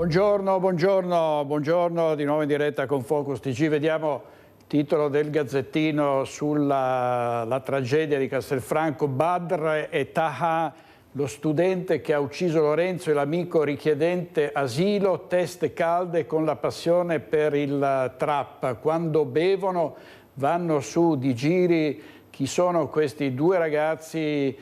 Buongiorno, buongiorno, buongiorno, di nuovo in diretta con Focus TG. Vediamo il titolo del Gazzettino sulla tragedia di Castelfranco. Badr e Taha, lo studente che ha ucciso Lorenzo e l'amico richiedente asilo, teste calde con la passione per il trap. Quando bevono vanno su di giri. Chi sono questi due ragazzi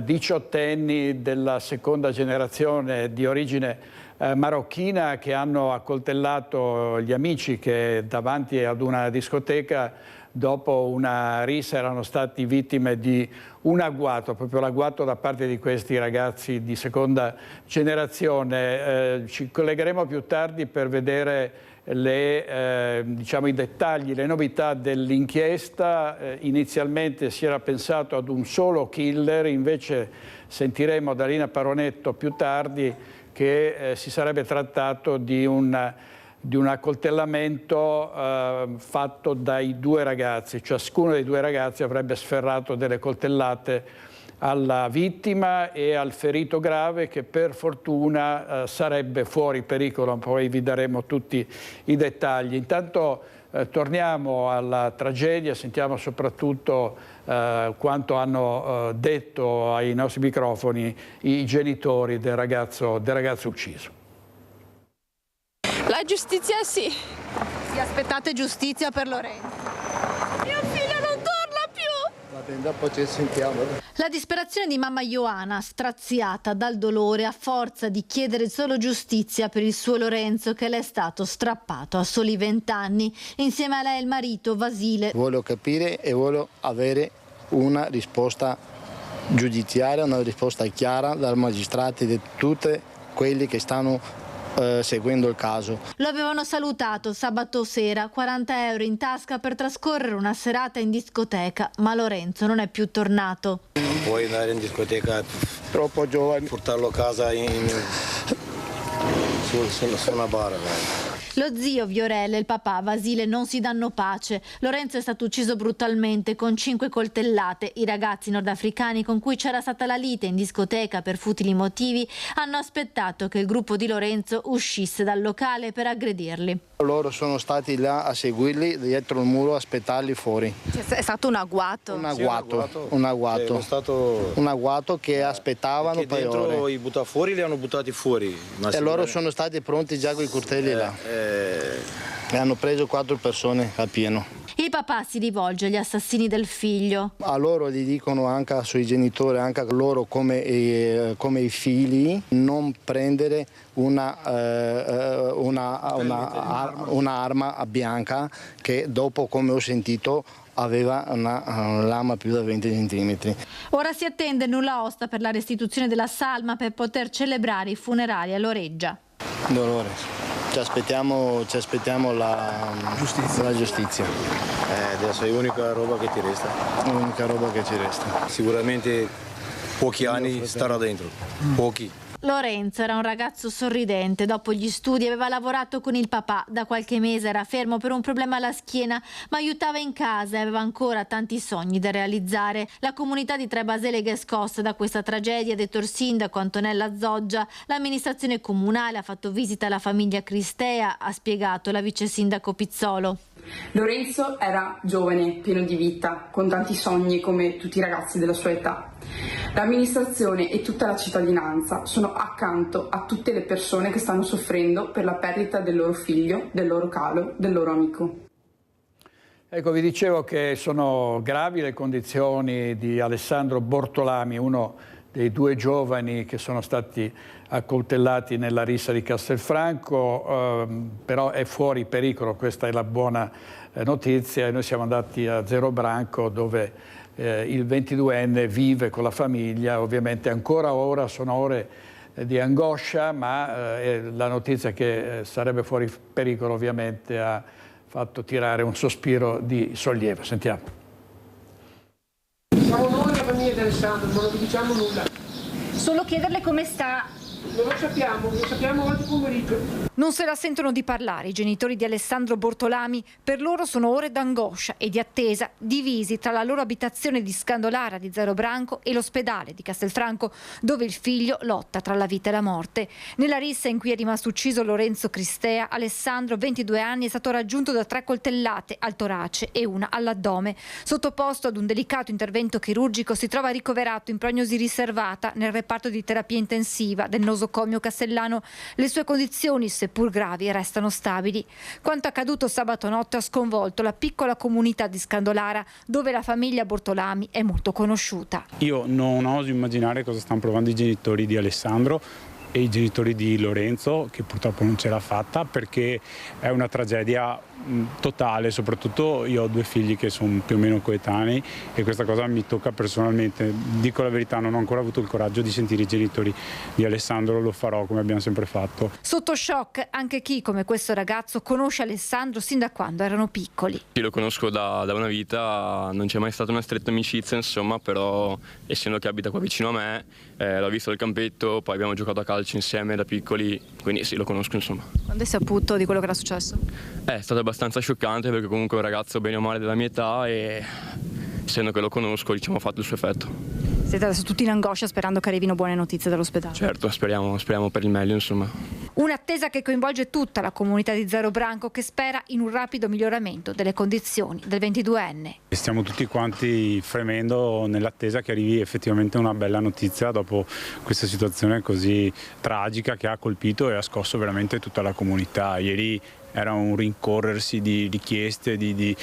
diciottenni della seconda generazione di origine marocchina che hanno accoltellato gli amici che davanti ad una discoteca dopo una rissa erano stati vittime di un agguato, proprio l'agguato da parte di questi ragazzi di seconda generazione. Ci collegheremo più tardi per vedere diciamo, i dettagli, le novità dell'inchiesta. Inizialmente si era pensato ad un solo killer, invece sentiremo da Lina Paronetto più tardi che si sarebbe trattato di un accoltellamento fatto dai due ragazzi. Ciascuno dei due ragazzi avrebbe sferrato delle coltellate alla vittima e al ferito grave che per fortuna sarebbe fuori pericolo. Poi vi daremo tutti i dettagli. Intanto torniamo alla tragedia, sentiamo soprattutto quanto hanno detto ai nostri microfoni i genitori del ragazzo ucciso. La giustizia sì. Si aspettate giustizia per Lorenzo? Mio figlio non torna più! Va bene, dopo ci sentiamo. La disperazione di mamma Ioana, straziata dal dolore a forza di chiedere solo giustizia per il suo Lorenzo che le è stato strappato a soli 20 anni. Insieme a lei il marito Vasile. Voglio capire e voglio avere una risposta giudiziaria, una risposta chiara dal magistrato di tutti quelli che stanno seguendo il caso. Lo avevano salutato sabato sera, 40 euro in tasca per trascorrere una serata in discoteca, ma Lorenzo non è più tornato. Non puoi andare in discoteca, Troppo giovane. portarlo a casa su una bara. Lo zio Viorelle e il papà Vasile non si danno pace. Lorenzo è stato ucciso brutalmente con 5 coltellate. I ragazzi nordafricani con cui c'era stata la lite in discoteca per futili motivi hanno aspettato che il gruppo di Lorenzo uscisse dal locale per aggredirli. Loro sono stati là a seguirli dietro il muro, a aspettarli fuori. È stato un agguato? Un agguato che aspettavano che per dentro ore. i buttafuori li hanno buttati fuori. E loro sono stati pronti già con i coltelli là. E hanno preso 4 persone a pieno. Il papà si rivolge agli assassini del figlio. A loro gli dicono anche ai suoi genitori, anche a loro come i figli, non prendere un'arma bianca che dopo, come ho sentito, aveva una lama più da 20 centimetri. Ora si attende nulla osta per la restituzione della salma per poter celebrare i funerali a Loreggia. Dolore. Ci aspettiamo la giustizia. Adesso è l'unica roba che ti resta. L'unica roba che ci resta. Sicuramente pochi anni starà dentro. Pochi. Lorenzo era un ragazzo sorridente, dopo gli studi aveva lavorato con il papà, da qualche mese era fermo per un problema alla schiena, ma aiutava in casa e aveva ancora tanti sogni da realizzare. La comunità di Trebaselega è scossa da questa tragedia, ha detto il sindaco Antonella Zoggia. L'amministrazione comunale ha fatto visita alla famiglia Cristea, ha spiegato la vice sindaco Pizzolo. Lorenzo era giovane, pieno di vita, con tanti sogni come tutti i ragazzi della sua età. L'amministrazione e tutta la cittadinanza sono accanto a tutte le persone che stanno soffrendo per la perdita del loro figlio, del loro calo, del loro amico. Ecco, vi dicevo che sono gravi le condizioni di Alessandro Bortolami, uno dei due giovani che sono stati accoltellati nella rissa di Castelfranco, però è fuori pericolo, questa è la buona notizia, e noi siamo andati a Zero Branco dove il 22enne vive con la famiglia. Ovviamente ancora ora sono ore di angoscia, ma la notizia che sarebbe fuori pericolo ovviamente ha fatto tirare un sospiro di sollievo. Sentiamo. Siamo noi la famiglia di Alessandro, non vi diciamo nulla. Solo chiederle come sta. Non lo sappiamo oggi pomeriggio. Non se la sentono di parlare i genitori di Alessandro Bortolami. Per loro sono ore d'angoscia e di attesa, divisi tra la loro abitazione di Scandolara di Zero Branco e l'ospedale di Castelfranco, dove il figlio lotta tra la vita e la morte. Nella rissa in cui è rimasto ucciso Lorenzo Cristea, Alessandro, 22 anni, è stato raggiunto da 3 coltellate al torace e una all'addome. Sottoposto ad un delicato intervento chirurgico, si trova ricoverato in prognosi riservata nel reparto di terapia intensiva del nosocomio castellano. Le sue condizioni, seppur gravi, restano stabili. Quanto accaduto sabato notte ha sconvolto la piccola comunità di Scandolara, dove la famiglia Bortolami è molto conosciuta. Io non oso immaginare cosa stanno provando i genitori di Alessandro e i genitori di Lorenzo, che purtroppo non ce l'ha fatta, perché è una tragedia totale. Soprattutto io ho 2 figli che sono più o meno coetanei e questa cosa mi tocca personalmente. Dico la verità, non ho ancora avuto il coraggio di sentire i genitori di Alessandro, lo farò come abbiamo sempre fatto. Sotto shock anche chi, come questo ragazzo, conosce Alessandro sin da quando erano piccoli. Io lo conosco da una vita, non c'è mai stata una stretta amicizia, insomma, però essendo che abita qua vicino a me, l'ho visto al campetto, poi abbiamo giocato a calcio insieme da piccoli, quindi sì, lo conosco, insomma. Quando hai saputo di quello che era successo? È stato abbastanza scioccante, perché comunque è un ragazzo bene o male della mia età e essendo che lo conosco, diciamo, ha fatto il suo effetto. Siete adesso tutti in angoscia sperando che arrivino buone notizie dall'ospedale? Certo, speriamo per il meglio, insomma. Un'attesa che coinvolge tutta la comunità di Zero Branco, che spera in un rapido miglioramento delle condizioni del 22enne. Stiamo tutti quanti fremendo nell'attesa che arrivi effettivamente una bella notizia dopo questa situazione così tragica che ha colpito e ha scosso veramente tutta la comunità. Ieri era un rincorrersi di richieste, di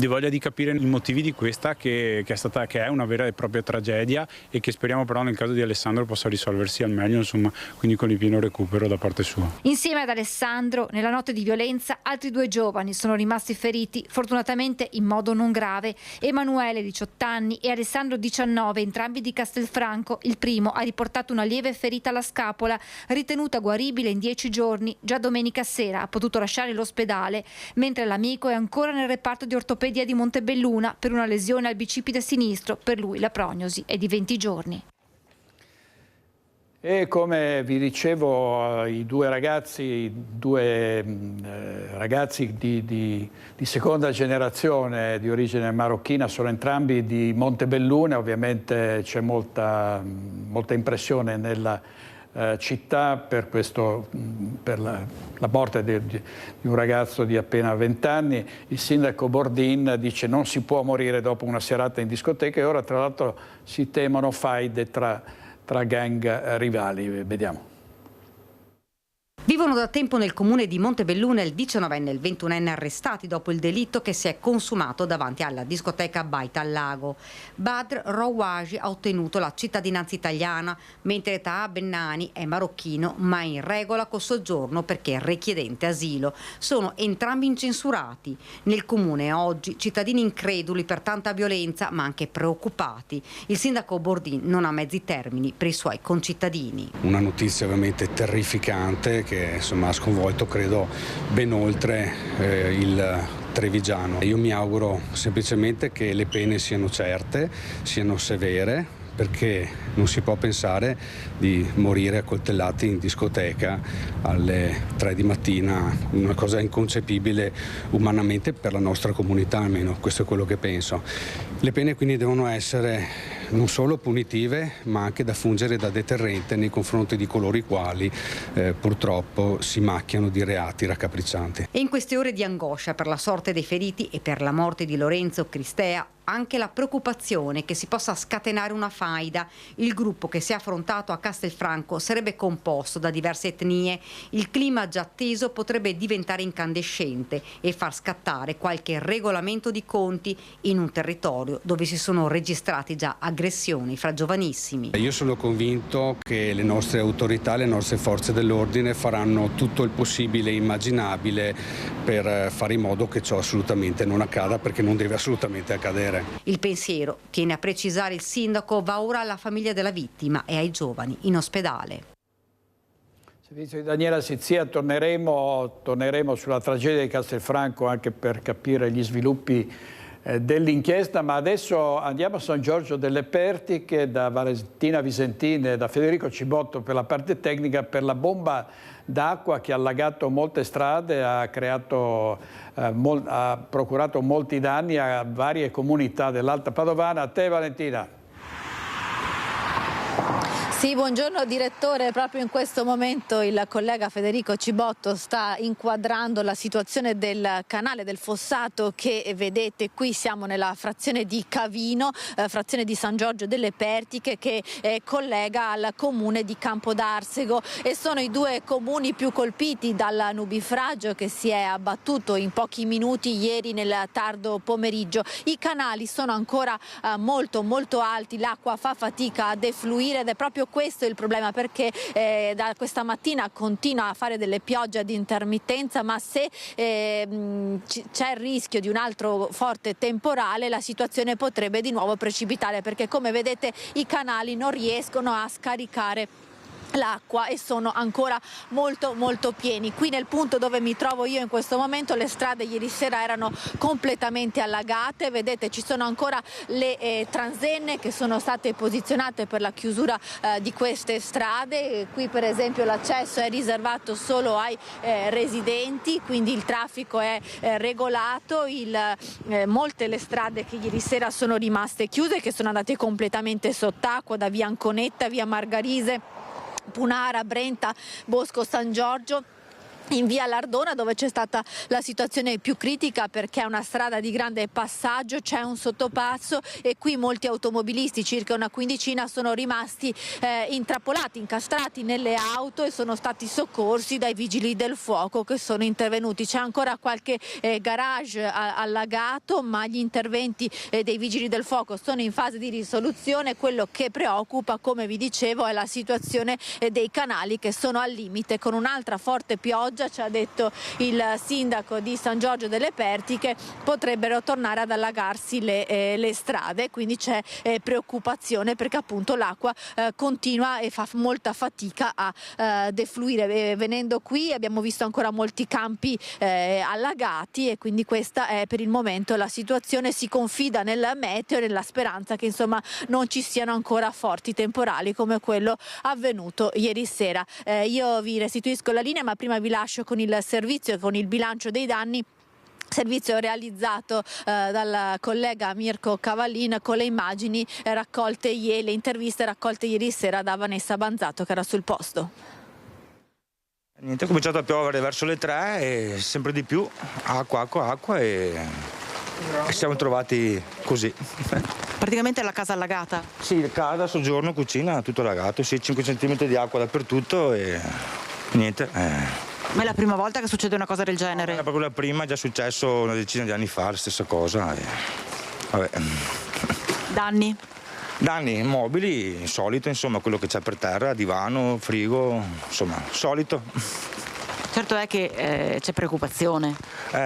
voglia di capire i motivi di questa che è una vera e propria tragedia e che speriamo però nel caso di Alessandro possa risolversi al meglio, insomma, quindi con il pieno recupero da parte sua. Insieme ad Alessandro, nella notte di violenza, altri 2 giovani sono rimasti feriti, fortunatamente in modo non grave. Emanuele, 18 anni, e Alessandro, 19, entrambi di Castelfranco. Il primo ha riportato una lieve ferita alla scapola, ritenuta guaribile in 10 giorni. Già domenica sera ha potuto lasciare l'ospedale, mentre l'amico è ancora nel reparto di ortopedia di Montebelluna per una lesione al bicipite sinistro. Per lui la prognosi è di 20 giorni. E come vi dicevo, i 2 ragazzi, di seconda generazione di origine marocchina, sono entrambi di Montebelluna. Ovviamente c'è molta impressione nella città per la morte di un ragazzo di appena 20 anni. Il sindaco Bordin dice non si può morire dopo una serata in discoteca, e ora tra l'altro si temono faide tra gang rivali. Vediamo. Vivono da tempo nel comune di Montebelluna il 19enne e il 21enne arrestati dopo il delitto che si è consumato davanti alla discoteca Baita al Lago. Badr Rouaji ha ottenuto la cittadinanza italiana, mentre Taha Bennani è marocchino ma in regola col soggiorno perché è richiedente asilo. Sono entrambi incensurati. Nel comune oggi cittadini increduli per tanta violenza ma anche preoccupati. Il sindaco Bordin non ha mezzi termini per i suoi concittadini. Una notizia ovviamente terrificante che insomma ha sconvolto credo ben oltre il trevigiano. Io mi auguro semplicemente che le pene siano certe, siano severe, perché non si può pensare di morire accoltellati in discoteca alle 3 di mattina, una cosa inconcepibile umanamente per la nostra comunità, almeno questo è quello che penso. Le pene quindi devono essere non solo punitive ma anche da fungere da deterrente nei confronti di coloro i quali purtroppo si macchiano di reati raccapriccianti. E in queste ore di angoscia per la sorte dei feriti e per la morte di Lorenzo Cristea, anche la preoccupazione che si possa scatenare una faida. Il gruppo che si è affrontato a Castelfranco sarebbe composto da diverse etnie. Il clima già teso potrebbe diventare incandescente e far scattare qualche regolamento di conti in un territorio dove si sono registrati già aggressioni fra giovanissimi. Io sono convinto che le nostre autorità, le nostre forze dell'ordine faranno tutto il possibile e immaginabile per fare in modo che ciò assolutamente non accada, perché non deve assolutamente accadere. Il pensiero, tiene a precisare il sindaco, va ora alla famiglia della vittima e ai giovani in ospedale. Servizio di Daniela Sizia, torneremo sulla tragedia di Castelfranco anche per capire gli sviluppi dell'inchiesta, ma adesso andiamo a San Giorgio delle Pertiche da Valentina Visentini e da Federico Cibotto per la parte tecnica, per la bomba d'acqua che ha allagato molte strade, ha procurato molti danni a varie comunità dell'Alta Padovana. A te Valentina. Sì, buongiorno direttore, proprio in questo momento il collega Federico Cibotto sta inquadrando la situazione del canale del Fossato che vedete qui. Siamo nella frazione di Cavino, frazione di San Giorgio delle Pertiche, che collega al comune di Campodarsego, e sono i due comuni più colpiti dal nubifragio che si è abbattuto in pochi minuti ieri nel tardo pomeriggio. I canali sono ancora molto alti, l'acqua fa fatica a defluire ed è proprio questo il problema, perché da questa mattina continua a fare delle piogge ad intermittenza, ma se c'è il rischio di un altro forte temporale la situazione potrebbe di nuovo precipitare, perché come vedete i canali non riescono a scaricare l'acqua e sono ancora molto pieni. Qui nel punto dove mi trovo io in questo momento le strade ieri sera erano completamente allagate, vedete ci sono ancora le transenne che sono state posizionate per la chiusura di queste strade. Qui per esempio l'accesso è riservato solo ai residenti, quindi il traffico è regolato. Molte le strade che ieri sera sono rimaste chiuse, che sono andate completamente sott'acqua, da via Anconetta, via Margarise, Punara, Brenta, Bosco San Giorgio. In via Lardona, dove c'è stata la situazione più critica perché è una strada di grande passaggio, c'è un sottopasso e qui molti automobilisti, circa una quindicina, sono rimasti intrappolati, incastrati nelle auto e sono stati soccorsi dai vigili del fuoco che sono intervenuti. C'è ancora qualche garage allagato, ma gli interventi dei vigili del fuoco sono in fase di risoluzione. Quello che preoccupa, come vi dicevo, è la situazione dei canali che sono al limite. Con un'altra forte pioggia, ci ha detto il sindaco di San Giorgio delle Pertiche, potrebbero tornare ad allagarsi le strade, quindi c'è preoccupazione perché appunto l'acqua continua e fa molta fatica a defluire. Venendo qui abbiamo visto ancora molti campi allagati e quindi questa è per il momento la situazione. Si confida nel meteo e nella speranza che insomma non ci siano ancora forti temporali come quello avvenuto ieri sera. Io vi restituisco la linea, ma prima vi lascio con il servizio e con il bilancio dei danni. Servizio realizzato dal collega Mirko Cavallin con le immagini raccolte le interviste raccolte ieri sera da Vanessa Banzato, che era sul posto. Niente, è cominciato a piovere verso le 3 e sempre di più acqua e siamo trovati così. Praticamente la casa allagata? Sì, casa, soggiorno, cucina, tutto allagato, sì, 5 cm di acqua dappertutto e niente. Ma è la prima volta che succede una cosa del genere? Era proprio la prima, è già successo una decina di anni fa, la stessa cosa. Vabbè. Danni? Danni, mobili, solito, insomma, quello che c'è per terra, divano, frigo, insomma, solito. Certo è che c'è preoccupazione.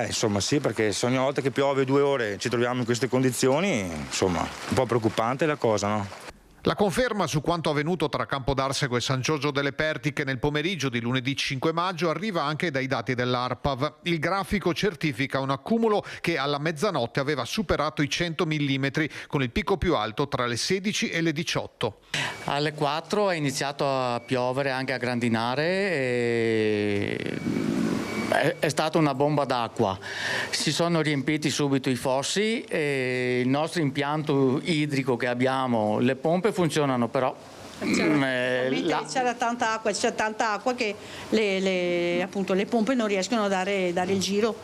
Insomma sì, perché se ogni volta che piove 2 ore ci troviamo in queste condizioni, insomma, un po' preoccupante la cosa, no? La conferma su quanto avvenuto tra Campodarsego e San Giorgio delle Pertiche nel pomeriggio di lunedì 5 maggio arriva anche dai dati dell'ARPAV. Il grafico certifica un accumulo che alla mezzanotte aveva superato i 100 mm, con il picco più alto tra le 16 e le 18. Alle 4 è iniziato a piovere, anche a grandinare, e è stata una bomba d'acqua. Si sono riempiti subito i fossi e il nostro impianto idrico che abbiamo, le pompe funzionano, però c'era tanta acqua che le pompe non riescono a dare il giro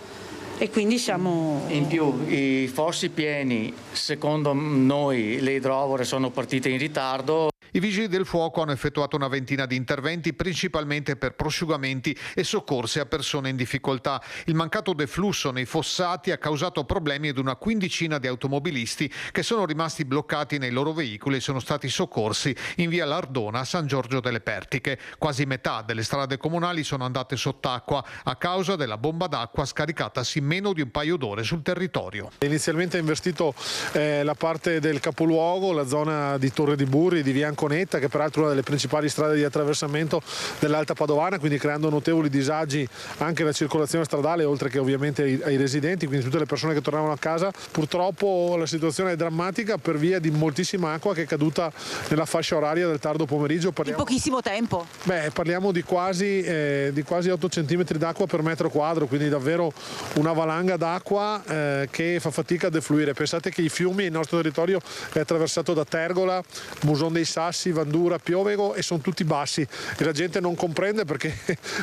e quindi siamo... In più i fossi pieni, secondo noi le idrovore sono partite in ritardo. I vigili del fuoco hanno effettuato una ventina di interventi, principalmente per prosciugamenti e soccorsi a persone in difficoltà. Il mancato deflusso nei fossati ha causato problemi ad una quindicina di automobilisti che sono rimasti bloccati nei loro veicoli e sono stati soccorsi in via Lardona a San Giorgio delle Pertiche. Quasi metà delle strade comunali sono andate sott'acqua a causa della bomba d'acqua scaricatasi in meno di un paio d'ore sul territorio. Inizialmente ha investito la parte del capoluogo, la zona di Torre di Burri, di via Anconetta, Conetta, che peraltro è una delle principali strade di attraversamento dell'Alta Padovana, quindi creando notevoli disagi anche alla circolazione stradale, oltre che ovviamente ai residenti, quindi tutte le persone che tornavano a casa. Purtroppo la situazione è drammatica per via di moltissima acqua che è caduta nella fascia oraria del tardo pomeriggio. In pochissimo tempo? Parliamo di quasi 8 centimetri d'acqua per metro quadro, quindi davvero una valanga d'acqua che fa fatica a defluire. Pensate che i fiumi, il nostro territorio è attraversato da Tergola, Muson dei Sassi, Vandura, Piovego, e sono tutti bassi e la gente non comprende perché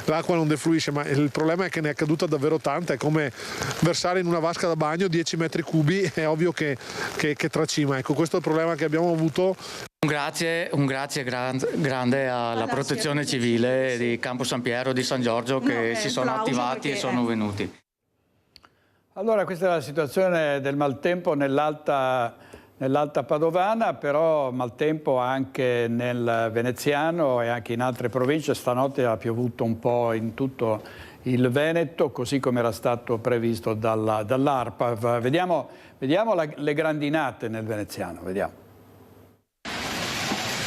l'acqua non defluisce, ma il problema è che ne è caduta davvero tanta. È come versare in una vasca da bagno 10 metri cubi, è ovvio che tracima. Ecco, questo è il problema che abbiamo avuto. Un grazie grande alla Protezione Civile di Campo San Piero, di San Giorgio, che si sono attivati e sono venuti. Allora, questa è la situazione del maltempo nell'Alta Padovana, però maltempo anche nel Veneziano e anche in altre province. Stanotte ha piovuto un po' in tutto il Veneto, così come era stato previsto dall'ARPAV. Vediamo le grandinate nel Veneziano, vediamo.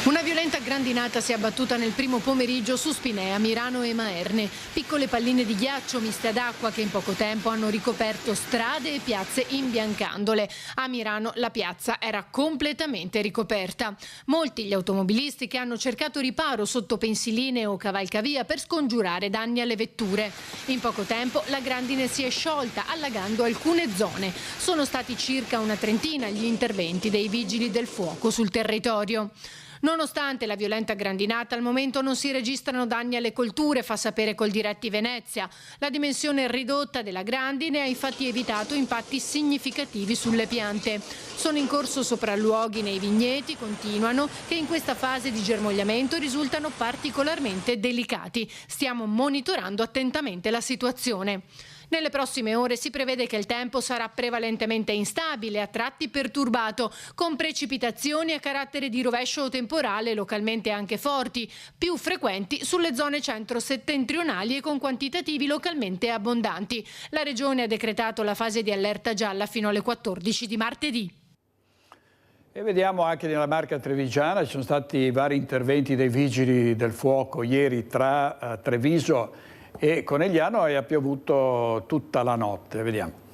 Una violenta grandinata si è abbattuta nel primo pomeriggio su Spinea, Mirano e Maerne. Piccole palline di ghiaccio miste ad acqua che in poco tempo hanno ricoperto strade e piazze imbiancandole. A Mirano la piazza era completamente ricoperta. Molti gli automobilisti che hanno cercato riparo sotto pensiline o cavalcavia per scongiurare danni alle vetture. In poco tempo la grandine si è sciolta, allagando alcune zone. Sono stati circa una trentina gli interventi dei vigili del fuoco sul territorio. Nonostante la violenta grandinata, al momento non si registrano danni alle colture, fa sapere Coldiretti Venezia. La dimensione ridotta della grandine ha infatti evitato impatti significativi sulle piante. Sono in corso sopralluoghi nei vigneti, continuano, che in questa fase di germogliamento risultano particolarmente delicati. Stiamo monitorando attentamente la situazione. Nelle prossime ore si prevede che il tempo sarà prevalentemente instabile, a tratti perturbato, con precipitazioni a carattere di rovescio o temporale, localmente anche forti, più frequenti sulle zone centro-settentrionali e con quantitativi localmente abbondanti. La Regione ha decretato la fase di allerta gialla fino alle 14 di martedì. E vediamo anche nella Marca Trevigiana, ci sono stati vari interventi dei vigili del fuoco ieri tra Treviso e Conegliano e ha piovuto tutta la notte. Vediamo.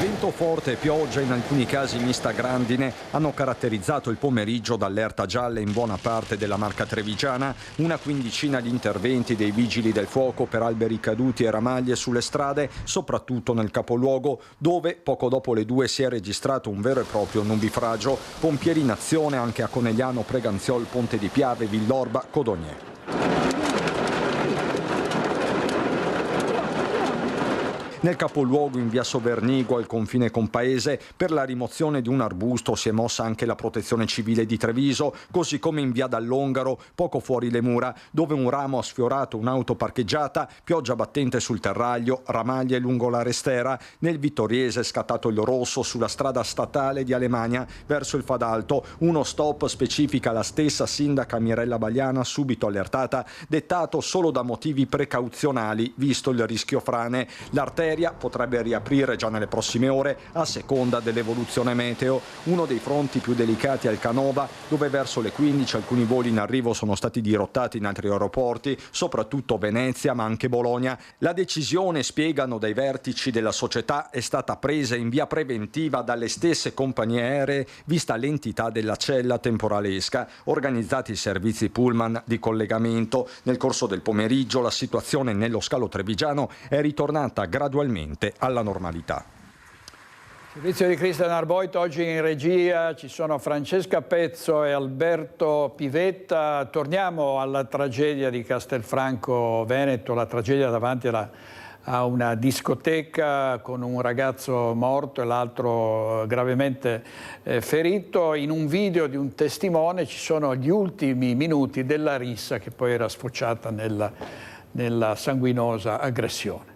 Vento forte e pioggia, in alcuni casi mista grandine, hanno caratterizzato il pomeriggio d'allerta gialla in buona parte della Marca Trevigiana. Una quindicina di interventi dei vigili del fuoco per alberi caduti e ramaglie sulle strade, soprattutto nel capoluogo, dove poco dopo le 2 si è registrato un vero e proprio nubifragio. Pompieri in azione anche a Conegliano, Preganziol, Ponte di Piave, Villorba, Codogné. Nel capoluogo, in via Sovernigo, al confine con Paese, per la rimozione di un arbusto si è mossa anche la Protezione Civile di Treviso, così come in via Dall'Ongaro, poco fuori le mura, dove un ramo ha sfiorato un'auto parcheggiata, pioggia battente sul terraglio, ramaglie lungo la restera. Nel Vittoriese è scattato il rosso sulla strada statale di Alemagna verso il Fadalto. Uno stop, specifica la stessa sindaca Mirella Bagliana, subito allertata, dettato solo da motivi precauzionali, visto il rischio frane. L'arteria potrebbe riaprire già nelle prossime ore a seconda dell'evoluzione meteo. Uno dei fronti più delicati è il Canova, dove verso le 15 alcuni voli in arrivo sono stati dirottati in altri aeroporti, soprattutto Venezia ma anche Bologna. La decisione, spiegano dai vertici della società, è stata presa in via preventiva dalle stesse compagnie aeree, vista l'entità della cella temporalesca. Organizzati i servizi pullman di collegamento. Nel corso del pomeriggio la situazione nello scalo trevigiano è ritornata gradualmente alla normalità. Servizio di Cristian Arboit, oggi in regia ci sono Francesca Pezzo e Alberto Pivetta. Torniamo alla tragedia di Castelfranco Veneto, la tragedia davanti a una discoteca con un ragazzo morto e l'altro gravemente ferito. In un video di un testimone ci sono gli ultimi minuti della rissa che poi era sfociata nella sanguinosa aggressione.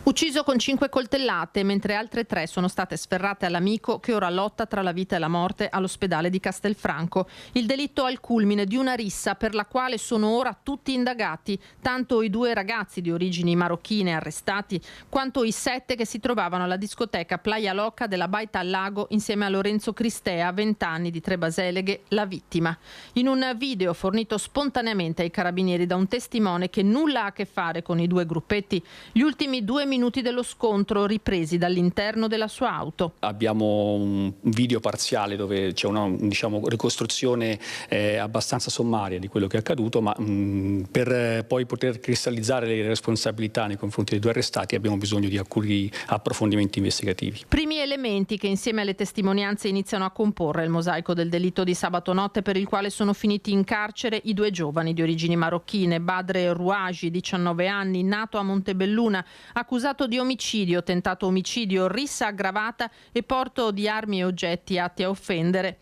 Ucciso con 5 coltellate, mentre altre 3 sono state sferrate all'amico che ora lotta tra la vita e la morte all'ospedale di Castelfranco. Il delitto al culmine di una rissa per la quale sono ora tutti indagati, tanto i 2 ragazzi di origini marocchine arrestati, quanto i 7 che si trovavano alla discoteca Playa Loca della Baita al Lago insieme a Lorenzo Cristea, 20 anni, di Trebaseleghe, la vittima. In un video fornito spontaneamente ai carabinieri da un testimone che nulla ha a che fare con i 2 gruppetti, gli ultimi 2 minuti dello scontro ripresi dall'interno della sua auto. Abbiamo un video parziale dove c'è una ricostruzione abbastanza sommaria di quello che è accaduto, ma per poi poter cristallizzare le responsabilità nei confronti dei 2 arrestati abbiamo bisogno di alcuni approfondimenti investigativi. Primi elementi che insieme alle testimonianze iniziano a comporre il mosaico del delitto di sabato notte per il quale sono finiti in carcere i 2 giovani di origini marocchine, Badr Rouaji, 19 anni, nato a Montebelluna, accusato di omicidio, tentato omicidio, rissa aggravata e porto di armi e oggetti atti a offendere.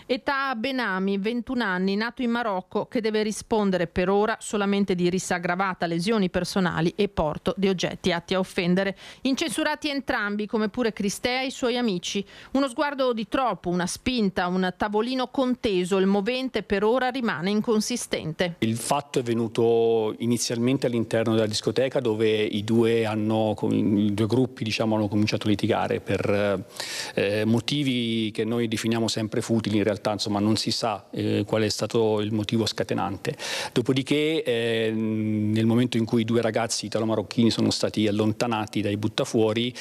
e Taha Benami, 21 anni, nato in Marocco, che deve rispondere per ora solamente di rissa aggravata, lesioni personali e porto di oggetti atti a offendere. Incensurati entrambi, come pure Cristea e i suoi amici. Uno sguardo di troppo, una spinta, un tavolino conteso, il movente per ora rimane inconsistente. Il fatto è venuto inizialmente all'interno della discoteca, dove i due gruppi hanno cominciato a litigare per motivi che noi definiamo sempre futili. In realtà non si sa qual è stato il motivo scatenante. Dopodiché nel momento in cui i due ragazzi italo-marocchini sono stati allontanati dai buttafuori,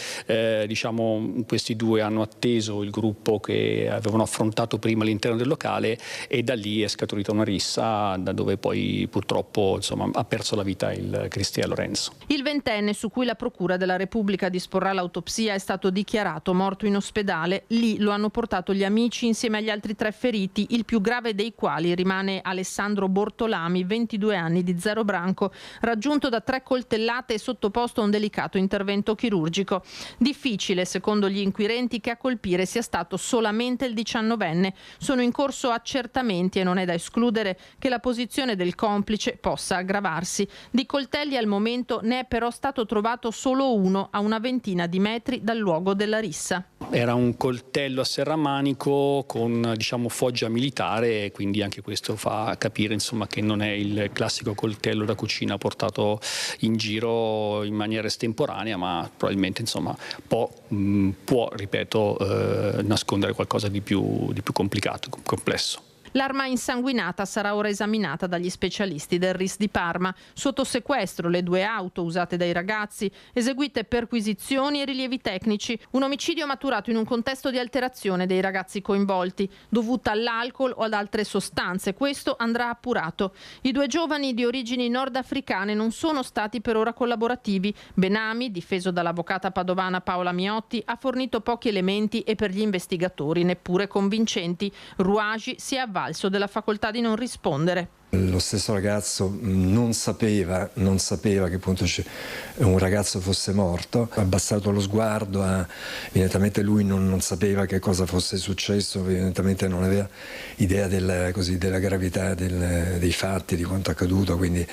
questi due hanno atteso il gruppo che avevano affrontato prima all'interno del locale, e da lì è scaturita una rissa, da dove poi purtroppo ha perso la vita il Cristea Lorenzo. Il ventenne, su cui la Procura della Repubblica disporrà l'autopsia, è stato dichiarato morto in ospedale. Lì lo hanno portato gli amici insieme agli altri 3 feriti, il più grave dei quali rimane Alessandro Bortolami, 22 anni, di Zero Branco, raggiunto da 3 coltellate e sottoposto a un delicato intervento chirurgico. Difficile, secondo gli inquirenti, che a colpire sia stato solamente il 19enne. Sono in corso accertamenti e non è da escludere che la posizione del complice possa aggravarsi. Di coltelli al momento ne è però stato trovato solo uno a una ventina di metri dal luogo della rissa. Era un coltello a serramanico con foggia militare, e quindi anche questo fa capire che non è il classico coltello da cucina portato in giro in maniera estemporanea, ma probabilmente può ripeto, nascondere qualcosa di più complicato, complesso. L'arma insanguinata sarà ora esaminata dagli specialisti del RIS di Parma. Sotto sequestro le 2 auto usate dai ragazzi, eseguite perquisizioni e rilievi tecnici. Un omicidio maturato in un contesto di alterazione dei ragazzi coinvolti, dovuta all'alcol o ad altre sostanze. Questo andrà appurato. I 2 giovani di origini nordafricane non sono stati per ora collaborativi. Benami, difeso dall'avvocata padovana Paola Miotti, ha fornito pochi elementi e per gli investigatori neppure convincenti. Rouaji si è avvalso della facoltà di non rispondere. Lo stesso ragazzo non sapeva che appunto un ragazzo fosse morto, ha abbassato lo sguardo, evidentemente lui non sapeva che cosa fosse successo, evidentemente non aveva idea della gravità dei fatti, di quanto accaduto, quindi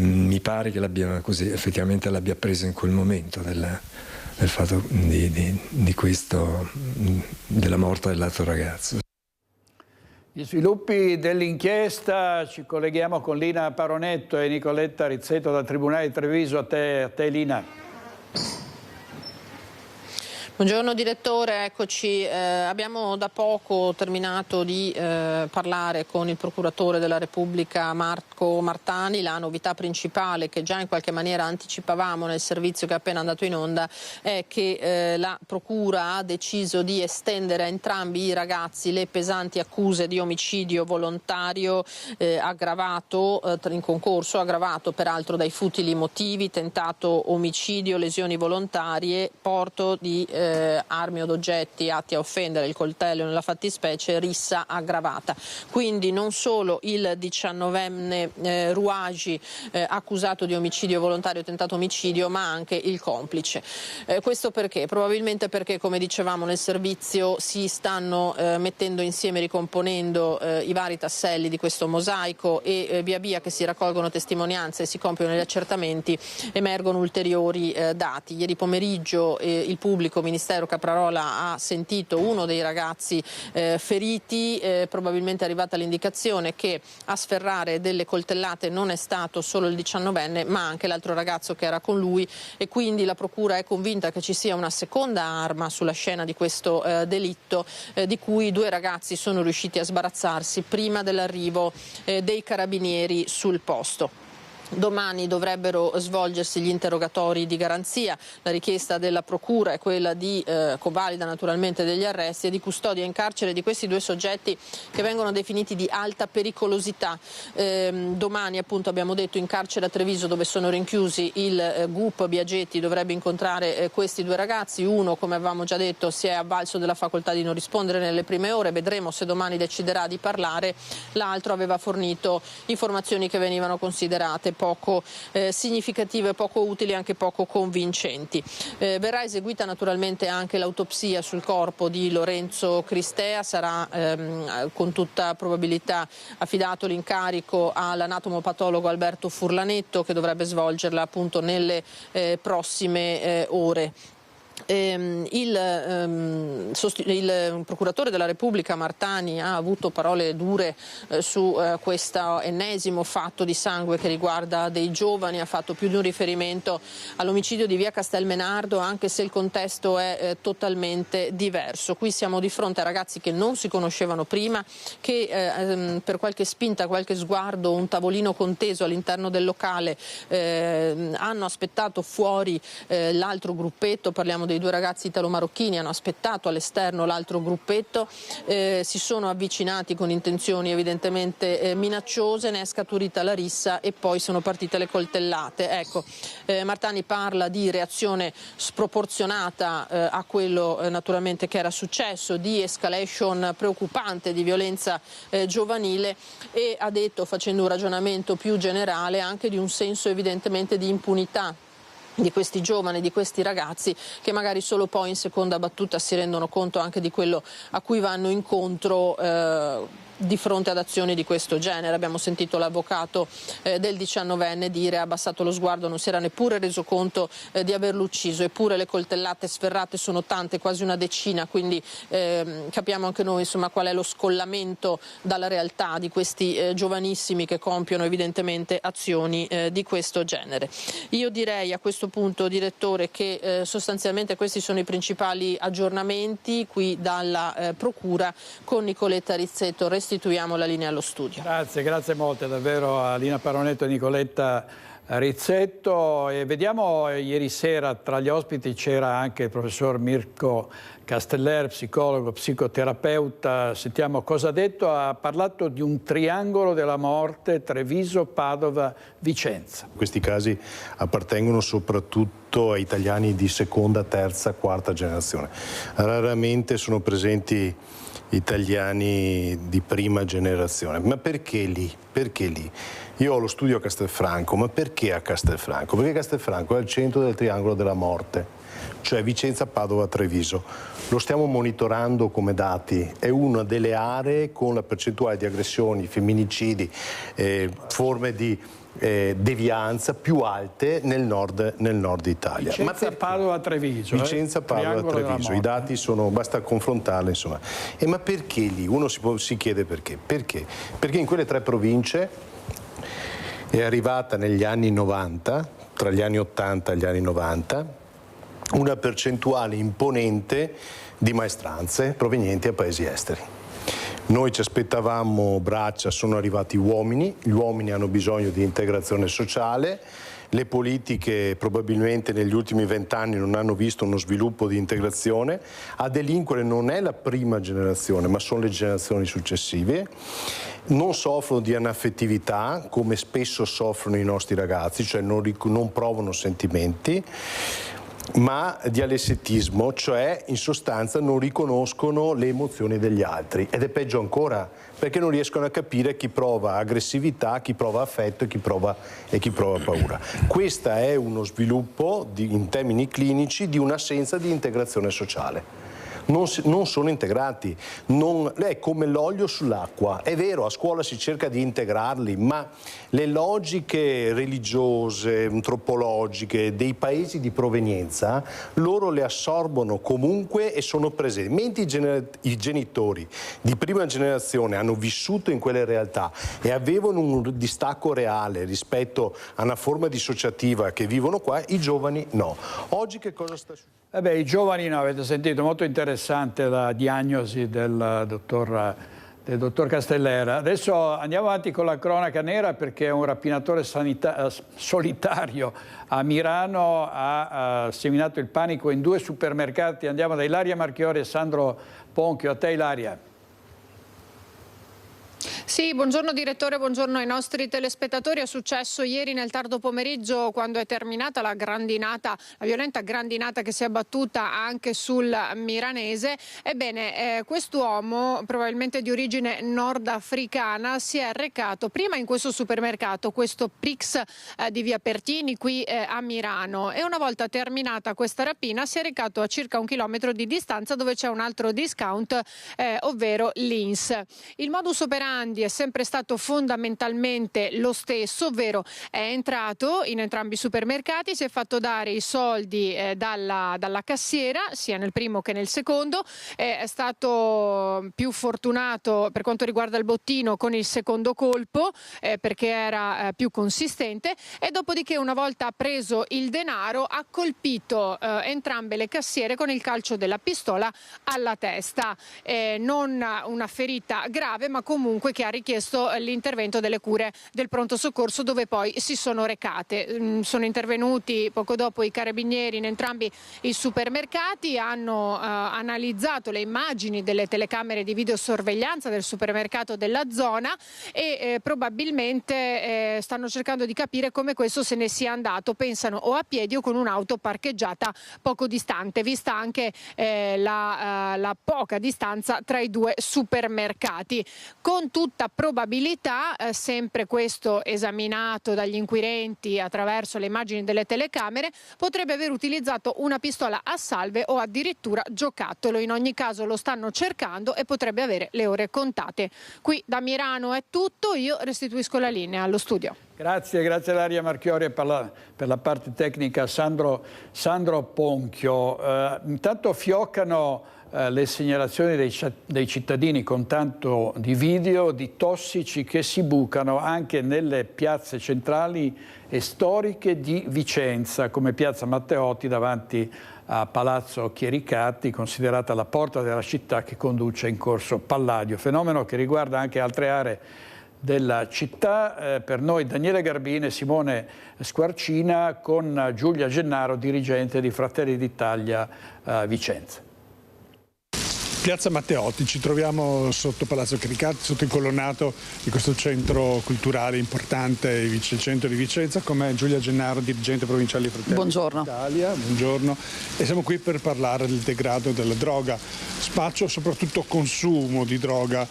mi pare che effettivamente l'abbia preso in quel momento del fatto della morte dell'altro ragazzo. Gli sviluppi dell'inchiesta, ci colleghiamo con Lina Paronetto e Nicoletta Rizzetto dal Tribunale di Treviso. A te Lina. Buongiorno direttore, eccoci. Abbiamo da poco terminato di parlare con il procuratore della Repubblica Marco Martani. La novità principale, che già in qualche maniera anticipavamo nel servizio che è appena andato in onda, è che la Procura ha deciso di estendere a entrambi i ragazzi le pesanti accuse di omicidio volontario aggravato in concorso, aggravato peraltro dai futili motivi, tentato omicidio, lesioni volontarie, porto di armi od oggetti atti a offendere, il coltello nella fattispecie, rissa aggravata. Quindi non solo il 19enne come Rouaji, accusato di omicidio volontario, tentato omicidio, ma anche il complice. Questo perché? Probabilmente perché, come dicevamo, nel servizio si stanno mettendo insieme, ricomponendo i vari tasselli di questo mosaico e via via che si raccolgono testimonianze e si compiono gli accertamenti emergono ulteriori dati. Ieri pomeriggio il pubblico ministero Caprarola ha sentito uno dei ragazzi feriti, probabilmente è arrivata l'indicazione che a sferrare delle coltellate non è stato solo il 19enne ma anche l'altro ragazzo che era con lui, e quindi la procura è convinta che ci sia una seconda arma sulla scena di questo delitto, di cui 2 ragazzi sono riusciti a sbarazzarsi prima dell'arrivo dei carabinieri sul posto. Domani dovrebbero svolgersi gli interrogatori di garanzia. La richiesta della procura è quella di convalida naturalmente degli arresti e di custodia in carcere di questi 2 soggetti che vengono definiti di alta pericolosità. Domani, appunto, abbiamo detto, in carcere a Treviso, dove sono rinchiusi, il GUP Biagetti dovrebbe incontrare questi 2 ragazzi. Uno, come avevamo già detto, si è avvalso della facoltà di non rispondere nelle prime ore, vedremo se domani deciderà di parlare. L'altro aveva fornito informazioni che venivano considerate poco significative, poco utili, anche poco convincenti. Verrà eseguita naturalmente anche l'autopsia sul corpo di Lorenzo Cristea, sarà con tutta probabilità affidato l'incarico all'anatomopatologo Alberto Furlanetto, che dovrebbe svolgerla appunto nelle prossime ore. Il procuratore della Repubblica Martani ha avuto parole dure su questo ennesimo fatto di sangue che riguarda dei giovani, ha fatto più di un riferimento all'omicidio di via Castelmenardo, anche se il contesto è totalmente diverso. Qui siamo di fronte a ragazzi che non si conoscevano prima, che per qualche spinta, qualche sguardo, un tavolino conteso all'interno del locale hanno aspettato fuori l'altro gruppetto, parliamo dei 2 ragazzi italo-marocchini, hanno aspettato all'esterno l'altro gruppetto, si sono avvicinati con intenzioni evidentemente minacciose, ne è scaturita la rissa e poi sono partite le coltellate. Ecco, Martani parla di reazione sproporzionata a quello naturalmente che era successo, di escalation preoccupante di violenza giovanile, e ha detto, facendo un ragionamento più generale, anche di un senso evidentemente di impunità di questi giovani, di questi ragazzi, che magari solo poi in seconda battuta si rendono conto anche di quello a cui vanno incontro di fronte ad azioni di questo genere. Abbiamo sentito l'avvocato del 19enne dire: ha abbassato lo sguardo, non si era neppure reso conto di averlo ucciso, eppure le coltellate sferrate sono tante, quasi una decina, quindi capiamo anche noi insomma qual è lo scollamento dalla realtà di questi giovanissimi che compiono evidentemente azioni di questo genere. Io direi a questo punto, direttore, che sostanzialmente questi sono i principali aggiornamenti qui dalla procura. Con Nicoletta Rizzetto restituiamo la linea allo studio. Grazie molte davvero a Lina Paronetto e Nicoletta Rizzetto. E vediamo, ieri sera tra gli ospiti c'era anche il professor Mirko Casteller, psicologo, psicoterapeuta. Sentiamo cosa ha detto. Ha parlato di un triangolo della morte: Treviso, Padova, Vicenza. Questi casi appartengono soprattutto a italiani di seconda, terza, quarta generazione. Raramente sono presenti italiani di prima generazione. Ma perché lì? Perché lì? Io ho lo studio a Castelfranco, ma perché a Castelfranco? Perché Castelfranco è al centro del triangolo della morte, cioè Vicenza, Padova, Treviso. Lo stiamo monitorando come dati, è una delle aree con la percentuale di aggressioni, femminicidi, forme di devianza più alte nel nord Italia. Vicenza, Padova, Treviso. Vicenza, Padova, Treviso. I dati sono, basta confrontarli, insomma. Ma perché lì? Uno si chiede perché. Perché? Perché in quelle 3 province è arrivata negli anni 90, tra gli anni 80 e gli anni 90, una percentuale imponente di maestranze provenienti da paesi esteri. Noi ci aspettavamo braccia, sono arrivati uomini, gli uomini hanno bisogno di integrazione sociale, le politiche probabilmente negli ultimi 20 anni non hanno visto uno sviluppo di integrazione, a delinquere non è la prima generazione ma sono le generazioni successive, non soffrono di anaffettività come spesso soffrono i nostri ragazzi, cioè non provano sentimenti. ma di alessetismo, cioè in sostanza non riconoscono le emozioni degli altri, ed è peggio ancora perché non riescono a capire chi prova aggressività, chi prova affetto e chi prova paura. Questo è uno sviluppo in termini clinici di un'assenza di integrazione sociale. Non sono integrati, è come l'olio sull'acqua. È vero, a scuola si cerca di integrarli, ma le logiche religiose, antropologiche dei paesi di provenienza, loro le assorbono comunque e sono presenti. Mentre i genitori di prima generazione hanno vissuto in quelle realtà e avevano un distacco reale rispetto a una forma dissociativa che vivono qua, i giovani no. Oggi che cosa sta succedendo? I giovani, no, avete sentito, molto interessante la diagnosi del dottor Castellera. Adesso andiamo avanti con la cronaca nera, perché un rapinatore solitario a Milano ha seminato il panico in 2 supermercati. Andiamo da Ilaria Marchiori e Sandro Ponchio. A te, Ilaria. Sì, buongiorno direttore, buongiorno ai nostri telespettatori. È successo ieri nel tardo pomeriggio, quando è terminata la violenta grandinata che si è abbattuta anche sul Milanese. Ebbene, quest'uomo, probabilmente di origine nordafricana, si è recato prima in questo supermercato, questo Prix di via Pertini qui a Milano, e una volta terminata questa rapina si è recato a circa 1 chilometro di distanza, dove c'è un altro discount, ovvero l'Ins. Il modus operandi è sempre stato fondamentalmente lo stesso, ovvero è entrato in entrambi i supermercati, si è fatto dare i soldi dalla cassiera, sia nel primo che nel secondo, è stato più fortunato per quanto riguarda il bottino con il secondo colpo, perché era più consistente, e dopodiché, una volta preso il denaro, ha colpito entrambe le cassiere con il calcio della pistola alla testa. Non una ferita grave, ma comunque che ha richiesto l'intervento delle cure del pronto soccorso, dove poi si sono recate. Sono intervenuti poco dopo i carabinieri in entrambi i supermercati, hanno analizzato le immagini delle telecamere di videosorveglianza del supermercato della zona e probabilmente stanno cercando di capire come questo se ne sia andato. Pensano o a piedi o con un'auto parcheggiata poco distante, vista anche la poca distanza tra i 2 supermercati. Con tutta probabilità, sempre questo esaminato dagli inquirenti attraverso le immagini delle telecamere, potrebbe aver utilizzato una pistola a salve o addirittura giocattolo. In ogni caso lo stanno cercando e potrebbe avere le ore contate. Qui da Milano è tutto, io restituisco la linea allo studio. Grazie Ilaria Marchiori, per la parte tecnica Sandro Ponchio. Intanto fioccano le segnalazioni dei cittadini con tanto di video di tossici che si bucano anche nelle piazze centrali e storiche di Vicenza, come piazza Matteotti davanti a Palazzo Chiericatti, considerata la porta della città che conduce in corso Palladio. Fenomeno che riguarda anche altre aree della città. Per noi Daniele Garbine e Simone Squarcina con Giulia Gennaro, dirigente di Fratelli d'Italia Vicenza. Piazza Matteotti, ci troviamo sotto Palazzo Chiericatti, sotto il colonnato di questo centro culturale importante, il centro di Vicenza, con me Giulia Gennaro, dirigente provinciale di Fratelli d'Italia. Buongiorno. E siamo qui per parlare del degrado della droga, spaccio, soprattutto consumo di droga.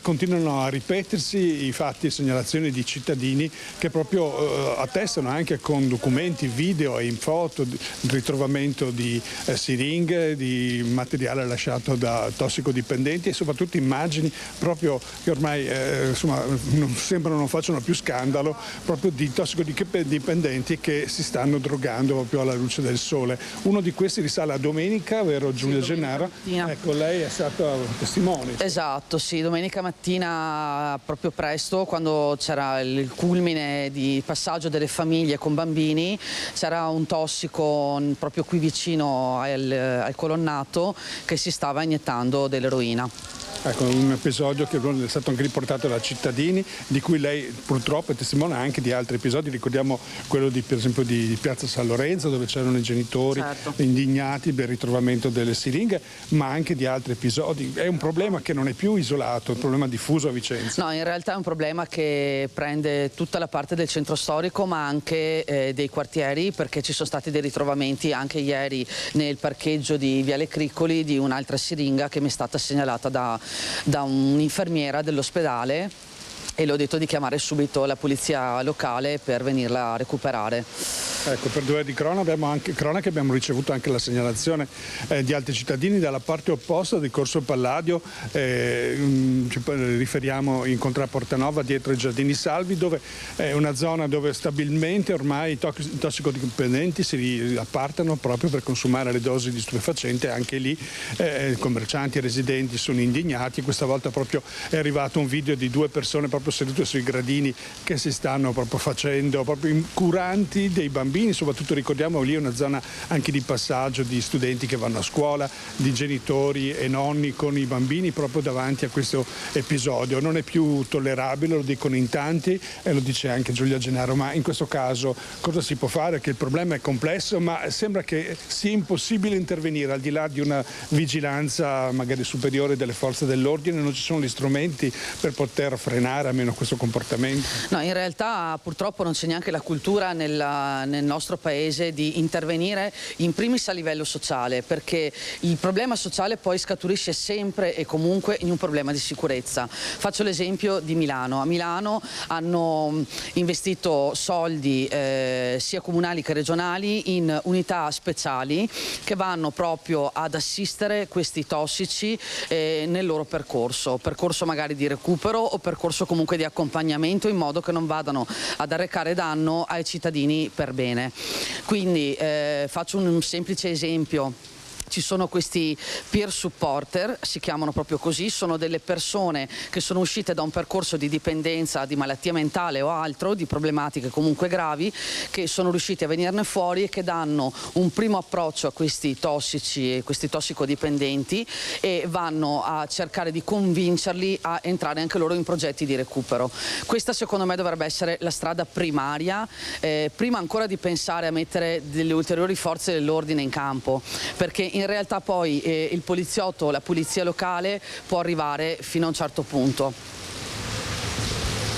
Continuano a ripetersi i fatti e segnalazioni di cittadini che proprio attestano, anche con documenti, video e in foto, il ritrovamento di siringhe, di materiale lasciato da tossicodipendenti e soprattutto immagini proprio che ormai sembrano non facciano più scandalo, proprio di tossicodipendenti che si stanno drogando proprio alla luce del sole. Uno di questi risale a domenica, vero Giulia Gennaro? Ecco, lei è stata testimone. Esatto, sì, domenica mattina proprio presto, quando c'era il culmine di passaggio delle famiglie con bambini, c'era un tossico proprio qui vicino al colonnato che si stava iniettando dell'eroina. Ecco, un episodio che è stato anche riportato da cittadini, di cui lei purtroppo è testimone anche di altri episodi. Ricordiamo quello per esempio di Piazza San Lorenzo, dove c'erano i genitori indignati per il ritrovamento delle siringhe, ma anche di altri episodi. È un problema che non è più isolato, è un problema diffuso a Vicenza. No, in realtà è un problema che prende tutta la parte del centro storico, ma anche dei quartieri, perché ci sono stati dei ritrovamenti anche ieri nel parcheggio di Viale Criccoli di un'altra siringa che mi è stata segnalata da un'infermiera dell'ospedale, e le ho detto di chiamare subito la polizia locale per venirla a recuperare. Ecco, per due di cronache abbiamo ricevuto anche la segnalazione di altri cittadini dalla parte opposta di Corso Palladio, ci riferiamo in Contrada Portanova, dietro i Giardini Salvi, dove è una zona dove stabilmente ormai i tossicodipendenti si appartano proprio per consumare le dosi di stupefacente. Anche lì commercianti e residenti sono indignati. Questa volta proprio è arrivato un video di due persone proprio sedute sui gradini che si stanno proprio facendo proprio incuranti dei bambini, soprattutto ricordiamo lì una zona anche di passaggio di studenti che vanno a scuola, di genitori e nonni con i bambini proprio davanti a questo episodio. Non è più tollerabile, lo dicono in tanti e lo dice anche Giulia Gennaro, ma in questo caso cosa si può fare? Che il problema è complesso, ma sembra che sia impossibile intervenire al di là di una vigilanza magari superiore delle forze dell'ordine. Non ci sono gli strumenti per poter frenare almeno questo comportamento. No, in realtà purtroppo non c'è neanche la cultura nel nostro paese di intervenire in primis a livello sociale, perché il problema sociale poi scaturisce sempre e comunque in un problema di sicurezza. Faccio l'esempio di Milano. A Milano hanno investito soldi sia comunali che regionali in unità speciali che vanno proprio ad assistere questi tossici nel loro percorso magari di recupero o percorso comunque di accompagnamento, in modo che non vadano ad arrecare danno ai cittadini per bene. Quindi faccio un semplice esempio. Ci sono questi peer supporter, si chiamano proprio così, sono delle persone che sono uscite da un percorso di dipendenza, di malattia mentale o altro, di problematiche comunque gravi, che sono riusciti a venirne fuori e che danno un primo approccio a questi tossici e questi tossicodipendenti e vanno a cercare di convincerli a entrare anche loro in progetti di recupero. Questa secondo me dovrebbe essere la strada primaria, prima ancora di pensare a mettere delle ulteriori forze dell'ordine in campo, perché in realtà poi il poliziotto o la polizia locale può arrivare fino a un certo punto.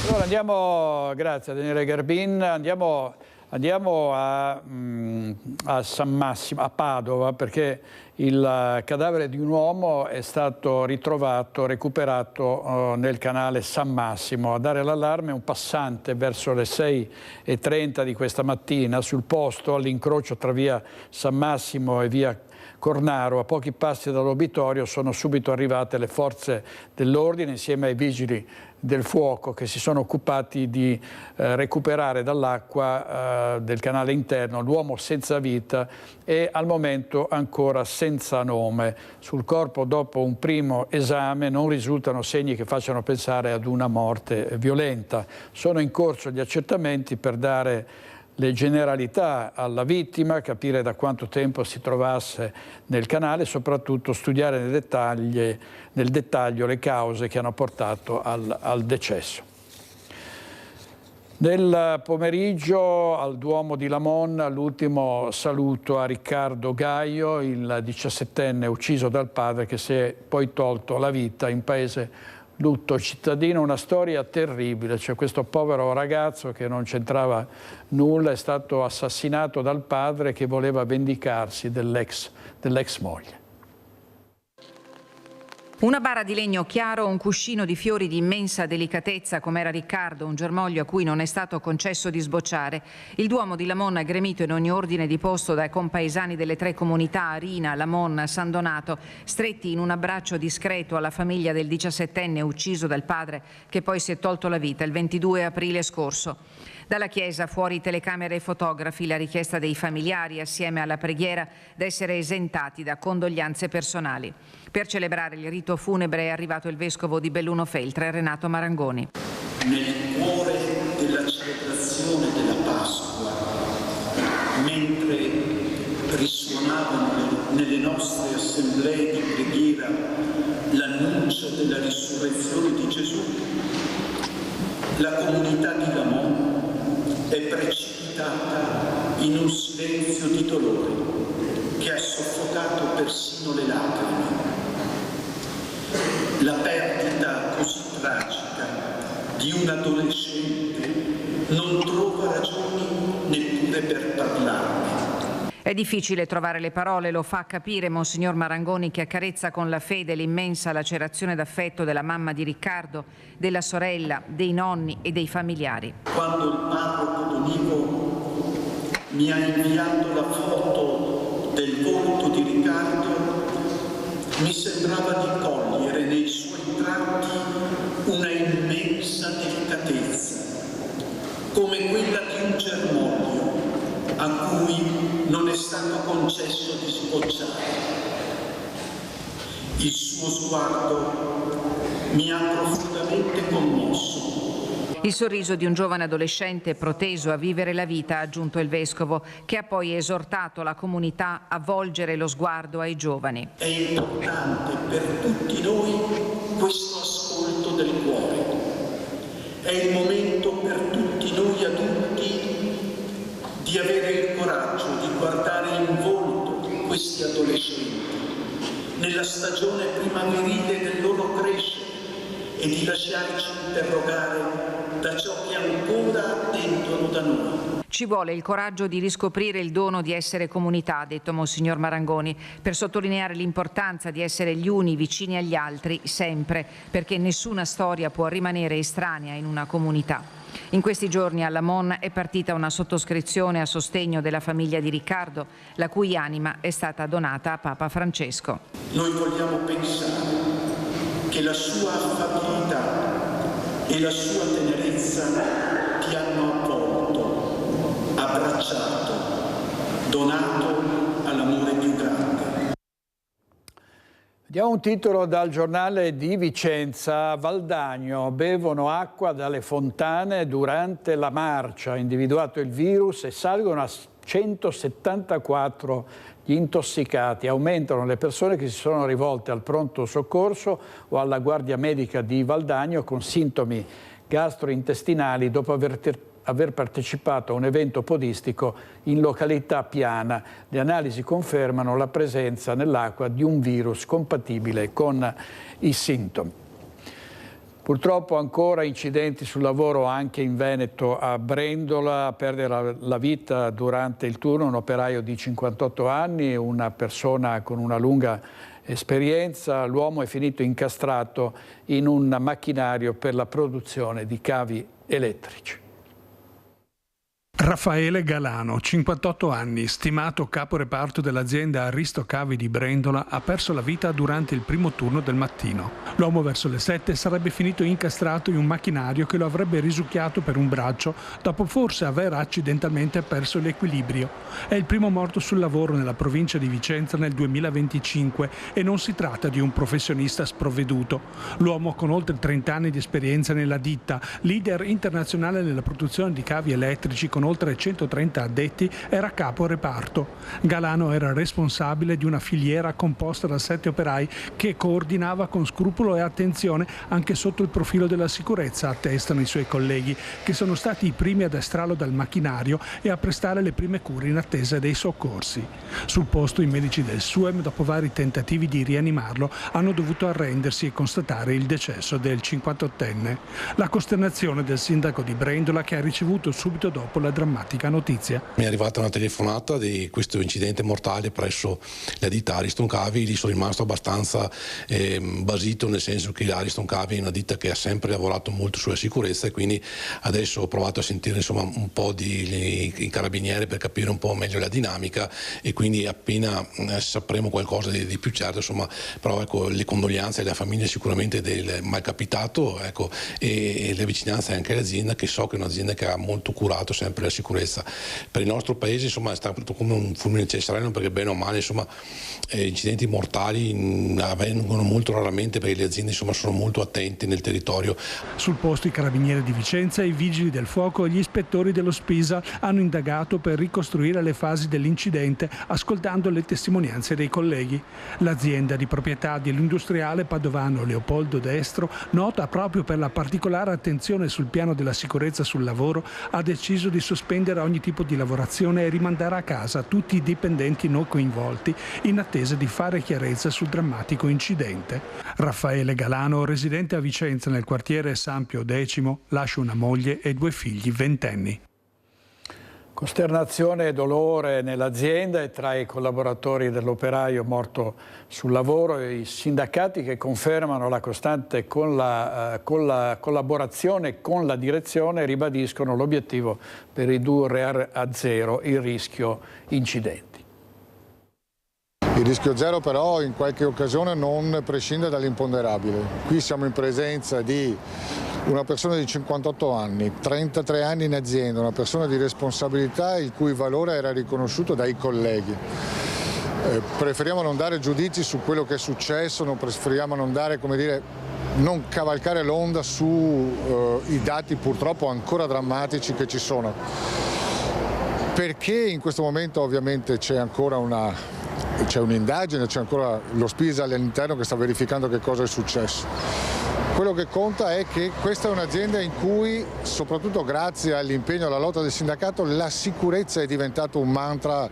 Allora andiamo, grazie a Daniele Garbin, andiamo a San Massimo, a Padova, perché il cadavere di un uomo è stato ritrovato, recuperato nel canale San Massimo. A dare l'allarme un passante verso le 6:30 di questa mattina sul posto, all'incrocio tra via San Massimo e via Cornaro, a pochi passi dall'obitorio. Sono subito arrivate le forze dell'ordine insieme ai vigili del fuoco che si sono occupati di recuperare dall'acqua del canale interno l'uomo senza vita e al momento ancora senza nome. Sul corpo, dopo un primo esame, non risultano segni che facciano pensare ad una morte violenta. Sono in corso gli accertamenti per dare le generalità alla vittima, capire da quanto tempo si trovasse nel canale e soprattutto studiare nel dettaglio le cause che hanno portato al decesso. Nel pomeriggio al Duomo di Lamon l'ultimo saluto a Riccardo Gaio, il 17enne ucciso dal padre che si è poi tolto la vita in paese lutto cittadino. Una storia terribile, c'è questo povero ragazzo che non c'entrava nulla, è stato assassinato dal padre che voleva vendicarsi dell'ex moglie. Una bara di legno chiaro, un cuscino di fiori di immensa delicatezza come era Riccardo, un germoglio a cui non è stato concesso di sbocciare. Il Duomo di Lamon, gremito in ogni ordine di posto dai compaesani delle tre comunità, Arina, Lamon, San Donato, stretti in un abbraccio discreto alla famiglia del 17enne ucciso dal padre che poi si è tolto la vita il 22 aprile scorso. Dalla chiesa, fuori telecamere e fotografi, la richiesta dei familiari assieme alla preghiera d'essere esentati da condoglianze personali. Per celebrare il rito funebre è arrivato il vescovo di Belluno Feltre, Renato Marangoni. Nel cuore della celebrazione della Pasqua, mentre risuonavano nelle nostre assemblee di preghiera l'annuncio della risurrezione di Gesù, la comunità di Lamon è precipitata in un silenzio di dolore che ha soffocato persino le lacrime. La perdita così tragica di un adolescente non trova ragioni neppure per parlarne. È difficile trovare le parole, lo fa capire Monsignor Marangoni, che accarezza con la fede l'immensa lacerazione d'affetto della mamma di Riccardo, della sorella, dei nonni e dei familiari. Quando il parroco Donivo mi ha inviato la foto del volto di Riccardo, mi sembrava di cogliere nei suoi tratti una immensa delicatezza, come quella di un germoglio a cui non è stato concesso di sbocciare. Il suo sguardo mi ha profondamente commosso. Il sorriso di un giovane adolescente proteso a vivere la vita, ha aggiunto il Vescovo, che ha poi esortato la comunità a volgere lo sguardo ai giovani. È importante per tutti noi questo ascolto del cuore. È il momento per tutti noi adulti di avere il coraggio di guardare in volto questi adolescenti nella stagione primaverile del loro crescere e di lasciarci interrogare da ciò che ancora attendono da noi. Ci vuole il coraggio di riscoprire il dono di essere comunità, ha detto Monsignor Marangoni, per sottolineare l'importanza di essere gli uni vicini agli altri sempre, perché nessuna storia può rimanere estranea in una comunità. In questi giorni a Lamon è partita una sottoscrizione a sostegno della famiglia di Riccardo, la cui anima è stata donata a Papa Francesco. Noi vogliamo pensare che la sua affabilità e la sua tenerezza ti hanno avvolto, abbracciato, donato all'amore più grande. Vediamo un titolo dal giornale di Vicenza. Valdagno, bevono acqua dalle fontane durante la marcia, ha individuato il virus e salgono a 174 gli intossicati. Aumentano le persone che si sono rivolte al pronto soccorso o alla guardia medica di Valdagno con sintomi gastrointestinali dopo aver partecipato a un evento podistico in località Piana. Le analisi confermano la presenza nell'acqua di un virus compatibile con i sintomi. Purtroppo ancora incidenti sul lavoro anche in Veneto. A Brendola a perdere la vita durante il turno un operaio di 58 anni, una persona con una lunga esperienza. L'uomo è finito incastrato in un macchinario per la produzione di cavi elettrici. Raffaele Galano, 58 anni, stimato capo reparto dell'azienda Aristo Cavi di Brendola, ha perso la vita durante il primo turno del mattino. L'uomo verso le 7 sarebbe finito incastrato in un macchinario che lo avrebbe risucchiato per un braccio dopo forse aver accidentalmente perso l'equilibrio. È il primo morto sul lavoro nella provincia di Vicenza nel 2025 e non si tratta di un professionista sprovveduto. L'uomo, con oltre 30 anni di esperienza nella ditta, leader internazionale nella produzione di cavi elettrici con oltre 130 addetti, era capo reparto. Galano era responsabile di una filiera composta da 7 operai che coordinava con scrupolo e attenzione anche sotto il profilo della sicurezza, attestano i suoi colleghi, che sono stati i primi ad estrarlo dal macchinario e a prestare le prime cure in attesa dei soccorsi. Sul posto i medici del SUEM, dopo vari tentativi di rianimarlo, hanno dovuto arrendersi e constatare il decesso del 58enne. La costernazione del sindaco di Brendola, che ha ricevuto subito dopo la drammatica notizia. Mi è arrivata una telefonata di questo incidente mortale presso la ditta Ariston Cavi. Lì sono rimasto abbastanza basito, nel senso che Ariston Cavi è una ditta che ha sempre lavorato molto sulla sicurezza e quindi adesso ho provato a sentire un po' i carabinieri per capire un po' meglio la dinamica e quindi appena sapremo qualcosa di più certo, però ecco, le condoglianze alla famiglia sicuramente del malcapitato, ecco, e le vicinanze anche all'azienda, che so che è un'azienda che ha molto curato sempre la sicurezza. Per il nostro paese insomma è stato come un fulmine nel sereno, perché bene o male insomma incidenti mortali avvengono molto raramente, perché le aziende insomma sono molto attente nel territorio. Sul posto i carabinieri di Vicenza, i vigili del fuoco e gli ispettori dello Spisa hanno indagato per ricostruire le fasi dell'incidente, ascoltando le testimonianze dei colleghi. L'azienda di proprietà dell'industriale padovano Leopoldo Destro, nota proprio per la particolare attenzione sul piano della sicurezza sul lavoro, ha deciso di sospendere ogni tipo di lavorazione e rimandare a casa tutti i dipendenti non coinvolti, in attesa di fare chiarezza sul drammatico incidente. Raffaele Galano, residente a Vicenza nel quartiere San Pio X, lascia una moglie e 2 figli ventenni. Costernazione e dolore nell'azienda e tra i collaboratori dell'operaio morto sul lavoro e i sindacati che confermano la costante con la collaborazione con la direzione, ribadiscono l'obiettivo per ridurre a zero il rischio incidenti. Il rischio zero però in qualche occasione non prescinde dall'imponderabile. Qui siamo in presenza di una persona di 58 anni, 33 anni in azienda, una persona di responsabilità il cui valore era riconosciuto dai colleghi. Preferiamo non dare giudizi su quello che è successo, preferiamo non dare, non cavalcare l'onda sui dati purtroppo ancora drammatici che ci sono. Perché in questo momento ovviamente c'è ancora un'indagine, c'è ancora lo Spisa all'interno che sta verificando che cosa è successo. Quello che conta è che questa è un'azienda in cui, soprattutto grazie all'impegno e alla lotta del sindacato, la sicurezza è diventato un mantra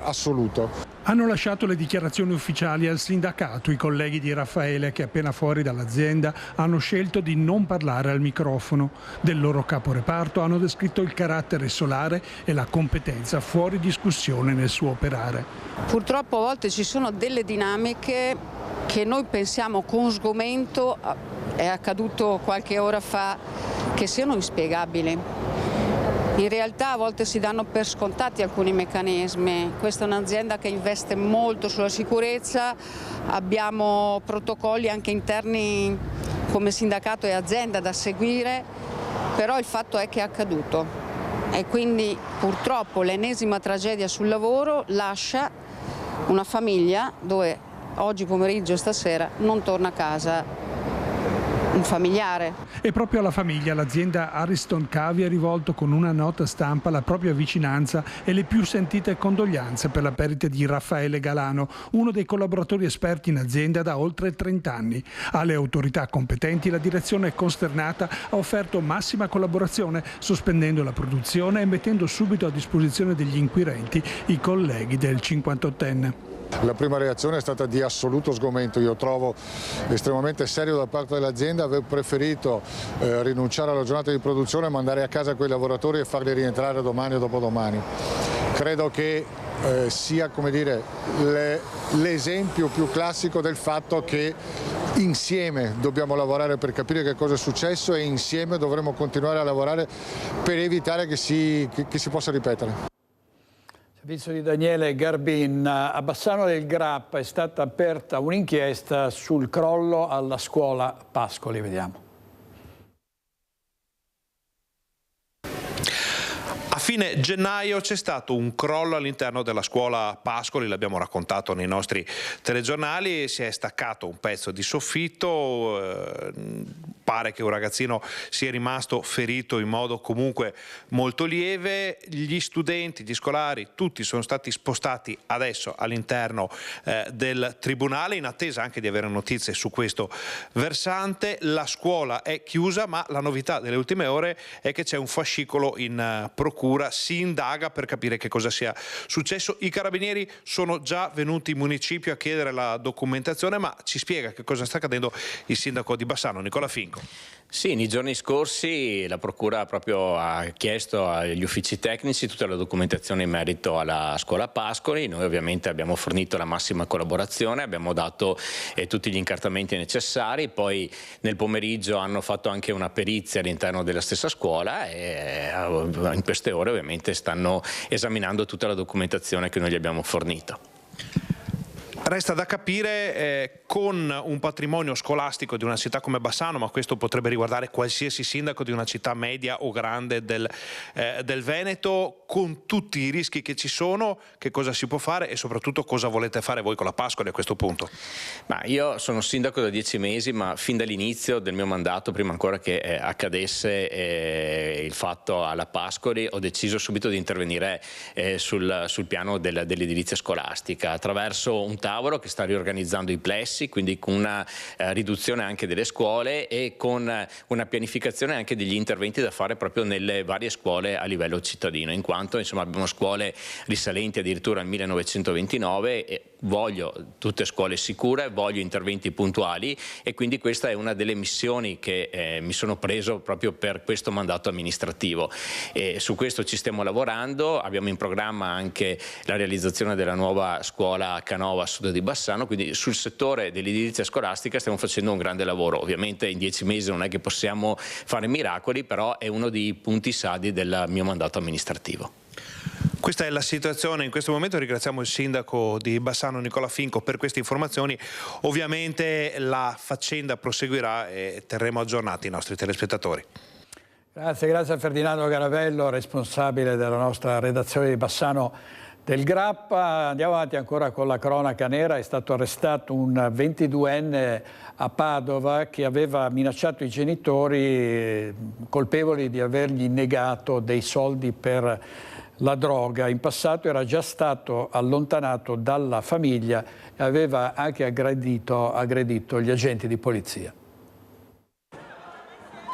assoluto. Hanno lasciato le dichiarazioni ufficiali al sindacato i colleghi di Raffaele che appena fuori dall'azienda hanno scelto di non parlare al microfono. Del loro caporeparto hanno descritto il carattere solare e la competenza fuori discussione nel suo operare. Purtroppo a volte ci sono delle dinamiche che noi pensiamo con sgomento, è accaduto qualche ora fa, che siano inspiegabili. In realtà a volte si danno per scontati alcuni meccanismi. Questa è un'azienda che investe molto sulla sicurezza, abbiamo protocolli anche interni come sindacato e azienda da seguire, però il fatto è che è accaduto e quindi purtroppo l'ennesima tragedia sul lavoro lascia una famiglia dove oggi pomeriggio e stasera non torna a casa un familiare. E proprio alla famiglia l'azienda Ariston Cavi ha rivolto con una nota stampa la propria vicinanza e le più sentite condoglianze per la perdita di Raffaele Galano, uno dei collaboratori esperti in azienda da oltre 30 anni. Alle autorità competenti la direzione costernata ha offerto massima collaborazione, sospendendo la produzione e mettendo subito a disposizione degli inquirenti i colleghi del 58enne. La prima reazione è stata di assoluto sgomento, io trovo estremamente serio da parte dell'azienda aver preferito rinunciare alla giornata di produzione, mandare a casa quei lavoratori e farli rientrare domani o dopodomani. Credo che sia l'esempio più classico del fatto che insieme dobbiamo lavorare per capire che cosa è successo e insieme dovremo continuare a lavorare per evitare che si possa ripetere. Servizio di Daniele Garbin. A Bassano del Grappa è stata aperta un'inchiesta sul crollo alla scuola Pascoli. Vediamo. A fine gennaio c'è stato un crollo all'interno della scuola Pascoli, l'abbiamo raccontato nei nostri telegiornali, si è staccato un pezzo di soffitto, pare che un ragazzino sia rimasto ferito in modo comunque molto lieve, gli studenti, gli scolari, tutti sono stati spostati adesso all'interno del tribunale in attesa anche di avere notizie su questo versante. La scuola è chiusa, ma la novità delle ultime ore è che c'è un fascicolo in procura, si indaga per capire che cosa sia successo. I carabinieri sono già venuti in municipio a chiedere la documentazione, ma ci spiega che cosa sta accadendo il sindaco di Bassano, Nicola Finco. Sì, nei giorni scorsi la Procura proprio ha chiesto agli uffici tecnici tutta la documentazione in merito alla scuola Pascoli. Noi ovviamente abbiamo fornito la massima collaborazione, abbiamo dato tutti gli incartamenti necessari, poi nel pomeriggio hanno fatto anche una perizia all'interno della stessa scuola e in queste ore ovviamente stanno esaminando tutta la documentazione che noi gli abbiamo fornito. Resta da capire con un patrimonio scolastico di una città come Bassano, ma questo potrebbe riguardare qualsiasi sindaco di una città media o grande del Veneto, con tutti i rischi che ci sono, che cosa si può fare e soprattutto cosa volete fare voi con la Pascoli a questo punto? Ma io sono sindaco da 10 mesi, ma fin dall'inizio del mio mandato, prima ancora che accadesse il fatto alla Pascoli, ho deciso subito di intervenire sul piano dell'edilizia scolastica attraverso un tavolo che sta riorganizzando i plessi, quindi con una riduzione anche delle scuole e con una pianificazione anche degli interventi da fare proprio nelle varie scuole a livello cittadino, in quanto insomma abbiamo scuole risalenti addirittura al 1929 e voglio tutte scuole sicure, voglio interventi puntuali e quindi questa è una delle missioni che mi sono preso proprio per questo mandato amministrativo e su questo ci stiamo lavorando. Abbiamo in programma anche la realizzazione della nuova scuola Canova a sud di Bassano, quindi sul settore dell'edilizia scolastica stiamo facendo un grande lavoro. Ovviamente in 10 mesi non è che possiamo fare miracoli, però è uno dei punti saldi del mio mandato amministrativo. Questa è la situazione in questo momento. Ringraziamo il sindaco di Bassano Nicola Finco per queste informazioni. Ovviamente la faccenda proseguirà e terremo aggiornati i nostri telespettatori. Grazie a Ferdinando Garavello, responsabile della nostra redazione di Bassano del Grappa. Andiamo avanti ancora con la cronaca nera. È stato arrestato un 22enne a Padova che aveva minacciato i genitori colpevoli di avergli negato dei soldi per la droga. In passato era già stato allontanato dalla famiglia e aveva anche aggredito gli agenti di polizia.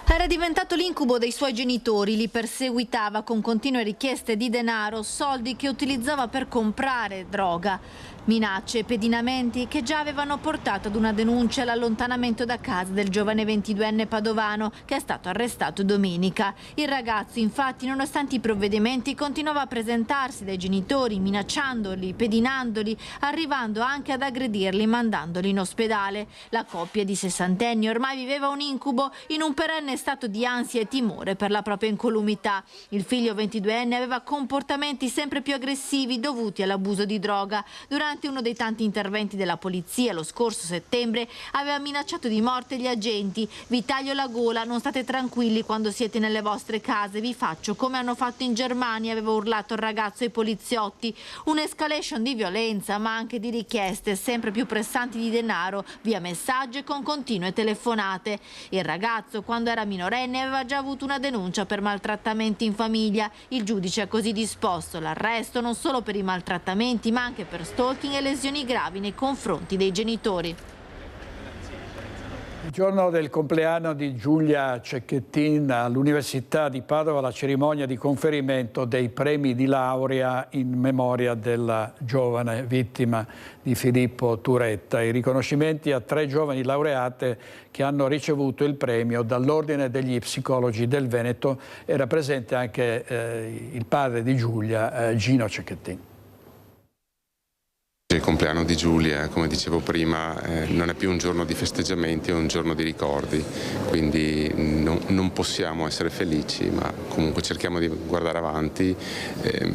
Era diventato l'incubo dei suoi genitori, li perseguitava con continue richieste di denaro, soldi che utilizzava per comprare droga. Minacce e pedinamenti che già avevano portato ad una denuncia e all'allontanamento da casa del giovane 22enne padovano che è stato arrestato domenica. Il ragazzo infatti, nonostante i provvedimenti, continuava a presentarsi dai genitori minacciandoli, pedinandoli, arrivando anche ad aggredirli mandandoli in ospedale. La coppia di 60enni ormai viveva un incubo in un perenne stato di ansia e timore per la propria incolumità. Il figlio 22enne aveva comportamenti sempre più aggressivi dovuti all'abuso di droga. Durante uno dei tanti interventi della polizia lo scorso settembre aveva minacciato di morte gli agenti. Vi taglio la gola, non state tranquilli quando siete nelle vostre case, vi faccio come hanno fatto in Germania, aveva urlato il ragazzo ai poliziotti. Un'escalation di violenza ma anche di richieste sempre più pressanti di denaro via messaggi e con continue telefonate. Il ragazzo, quando era minorenne, aveva già avuto una denuncia per maltrattamenti in famiglia. Il giudice ha così disposto l'arresto non solo per i maltrattamenti ma anche per stalking e lesioni gravi nei confronti dei genitori. Il giorno del compleanno di Giulia Cecchettin all'Università di Padova, la cerimonia di conferimento dei premi di laurea in memoria della giovane vittima di Filippo Turetta. I riconoscimenti a 3 giovani laureate che hanno ricevuto il premio dall'Ordine degli Psicologi del Veneto. Era presente anche il padre di Giulia, Gino Cecchettin. Il compleanno di Giulia, come dicevo prima, non è più un giorno di festeggiamenti, è un giorno di ricordi, quindi non possiamo essere felici, ma comunque cerchiamo di guardare avanti,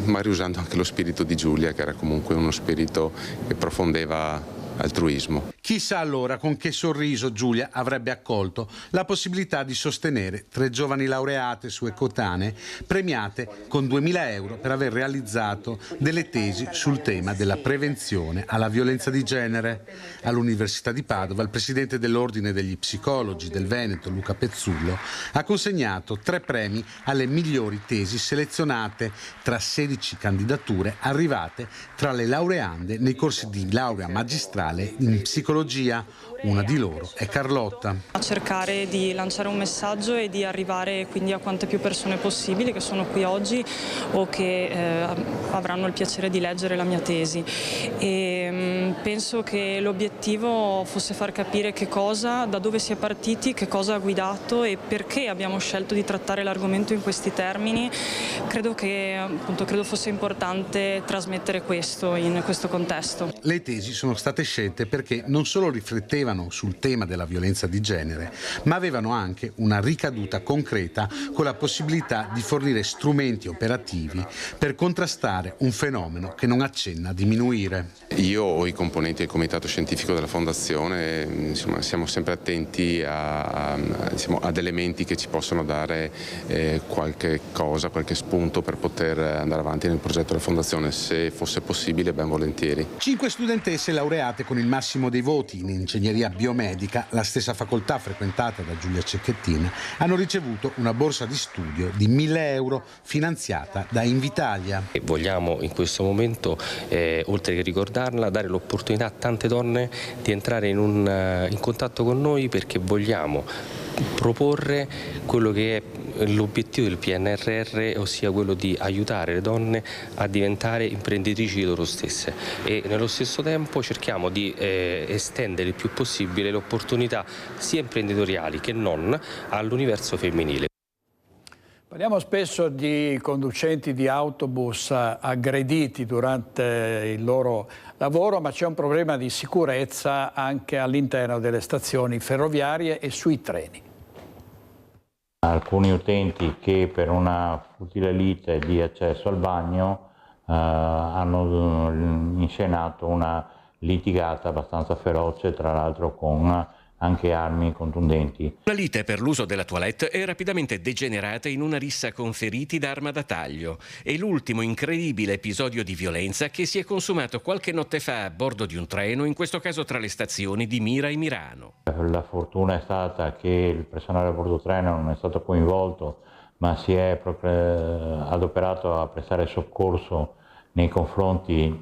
ma riusando anche lo spirito di Giulia, che era comunque uno spirito che profondeva altruismo. Chissà allora con che sorriso Giulia avrebbe accolto la possibilità di sostenere 3 giovani laureate sue coetanee premiate con 2.000 euro per aver realizzato delle tesi sul tema della prevenzione alla violenza di genere. All'Università di Padova il presidente dell'Ordine degli Psicologi del Veneto, Luca Pezzullo, ha consegnato 3 premi alle migliori tesi selezionate tra 16 candidature arrivate tra le laureande nei corsi di laurea magistrale in psicologia. Una di loro è Carlotta. A cercare di lanciare un messaggio e di arrivare quindi a quante più persone possibili che sono qui oggi o che avranno il piacere di leggere la mia tesi. E penso che l'obiettivo fosse far capire da dove si è partiti, che cosa ha guidato e perché abbiamo scelto di trattare l'argomento in questi termini. Credo fosse importante trasmettere questo in questo contesto. Le tesi sono state scelte perché non solo riflettevano sul tema della violenza di genere, ma avevano anche una ricaduta concreta con la possibilità di fornire strumenti operativi per contrastare un fenomeno che non accenna a diminuire. Io ho i componenti del comitato scientifico della Fondazione, insomma, siamo sempre attenti ad elementi che ci possono dare qualche spunto per poter andare avanti nel progetto della Fondazione. Se fosse possibile, ben volentieri. 5 studentesse laureate con il massimo dei voti in ingegneria biomedica, la stessa facoltà frequentata da Giulia Cecchettin, hanno ricevuto una borsa di studio di 1.000 euro finanziata da Invitalia. Vogliamo in questo momento, oltre che ricordarla, dare l'opportunità a tante donne di entrare in contatto con noi, perché vogliamo proporre quello che è l'obiettivo del PNRR, ossia quello di aiutare le donne a diventare imprenditrici loro stesse, e nello stesso tempo cerchiamo di estendere il più possibile le opportunità sia imprenditoriali che non all'universo femminile. Parliamo spesso di conducenti di autobus aggrediti durante il loro lavoro, ma c'è un problema di sicurezza anche all'interno delle stazioni ferroviarie e sui treni. Alcuni utenti che per una futile lite di accesso al bagno hanno inscenato una litigata abbastanza feroce, tra l'altro con anche armi contundenti. La lite per l'uso della toilette è rapidamente degenerata in una rissa con feriti d'arma da taglio. È l'ultimo incredibile episodio di violenza che si è consumato qualche notte fa a bordo di un treno, in questo caso tra le stazioni di Mira e Mirano. La fortuna è stata che il personale a bordo treno non è stato coinvolto, ma si è adoperato a prestare soccorso nei confronti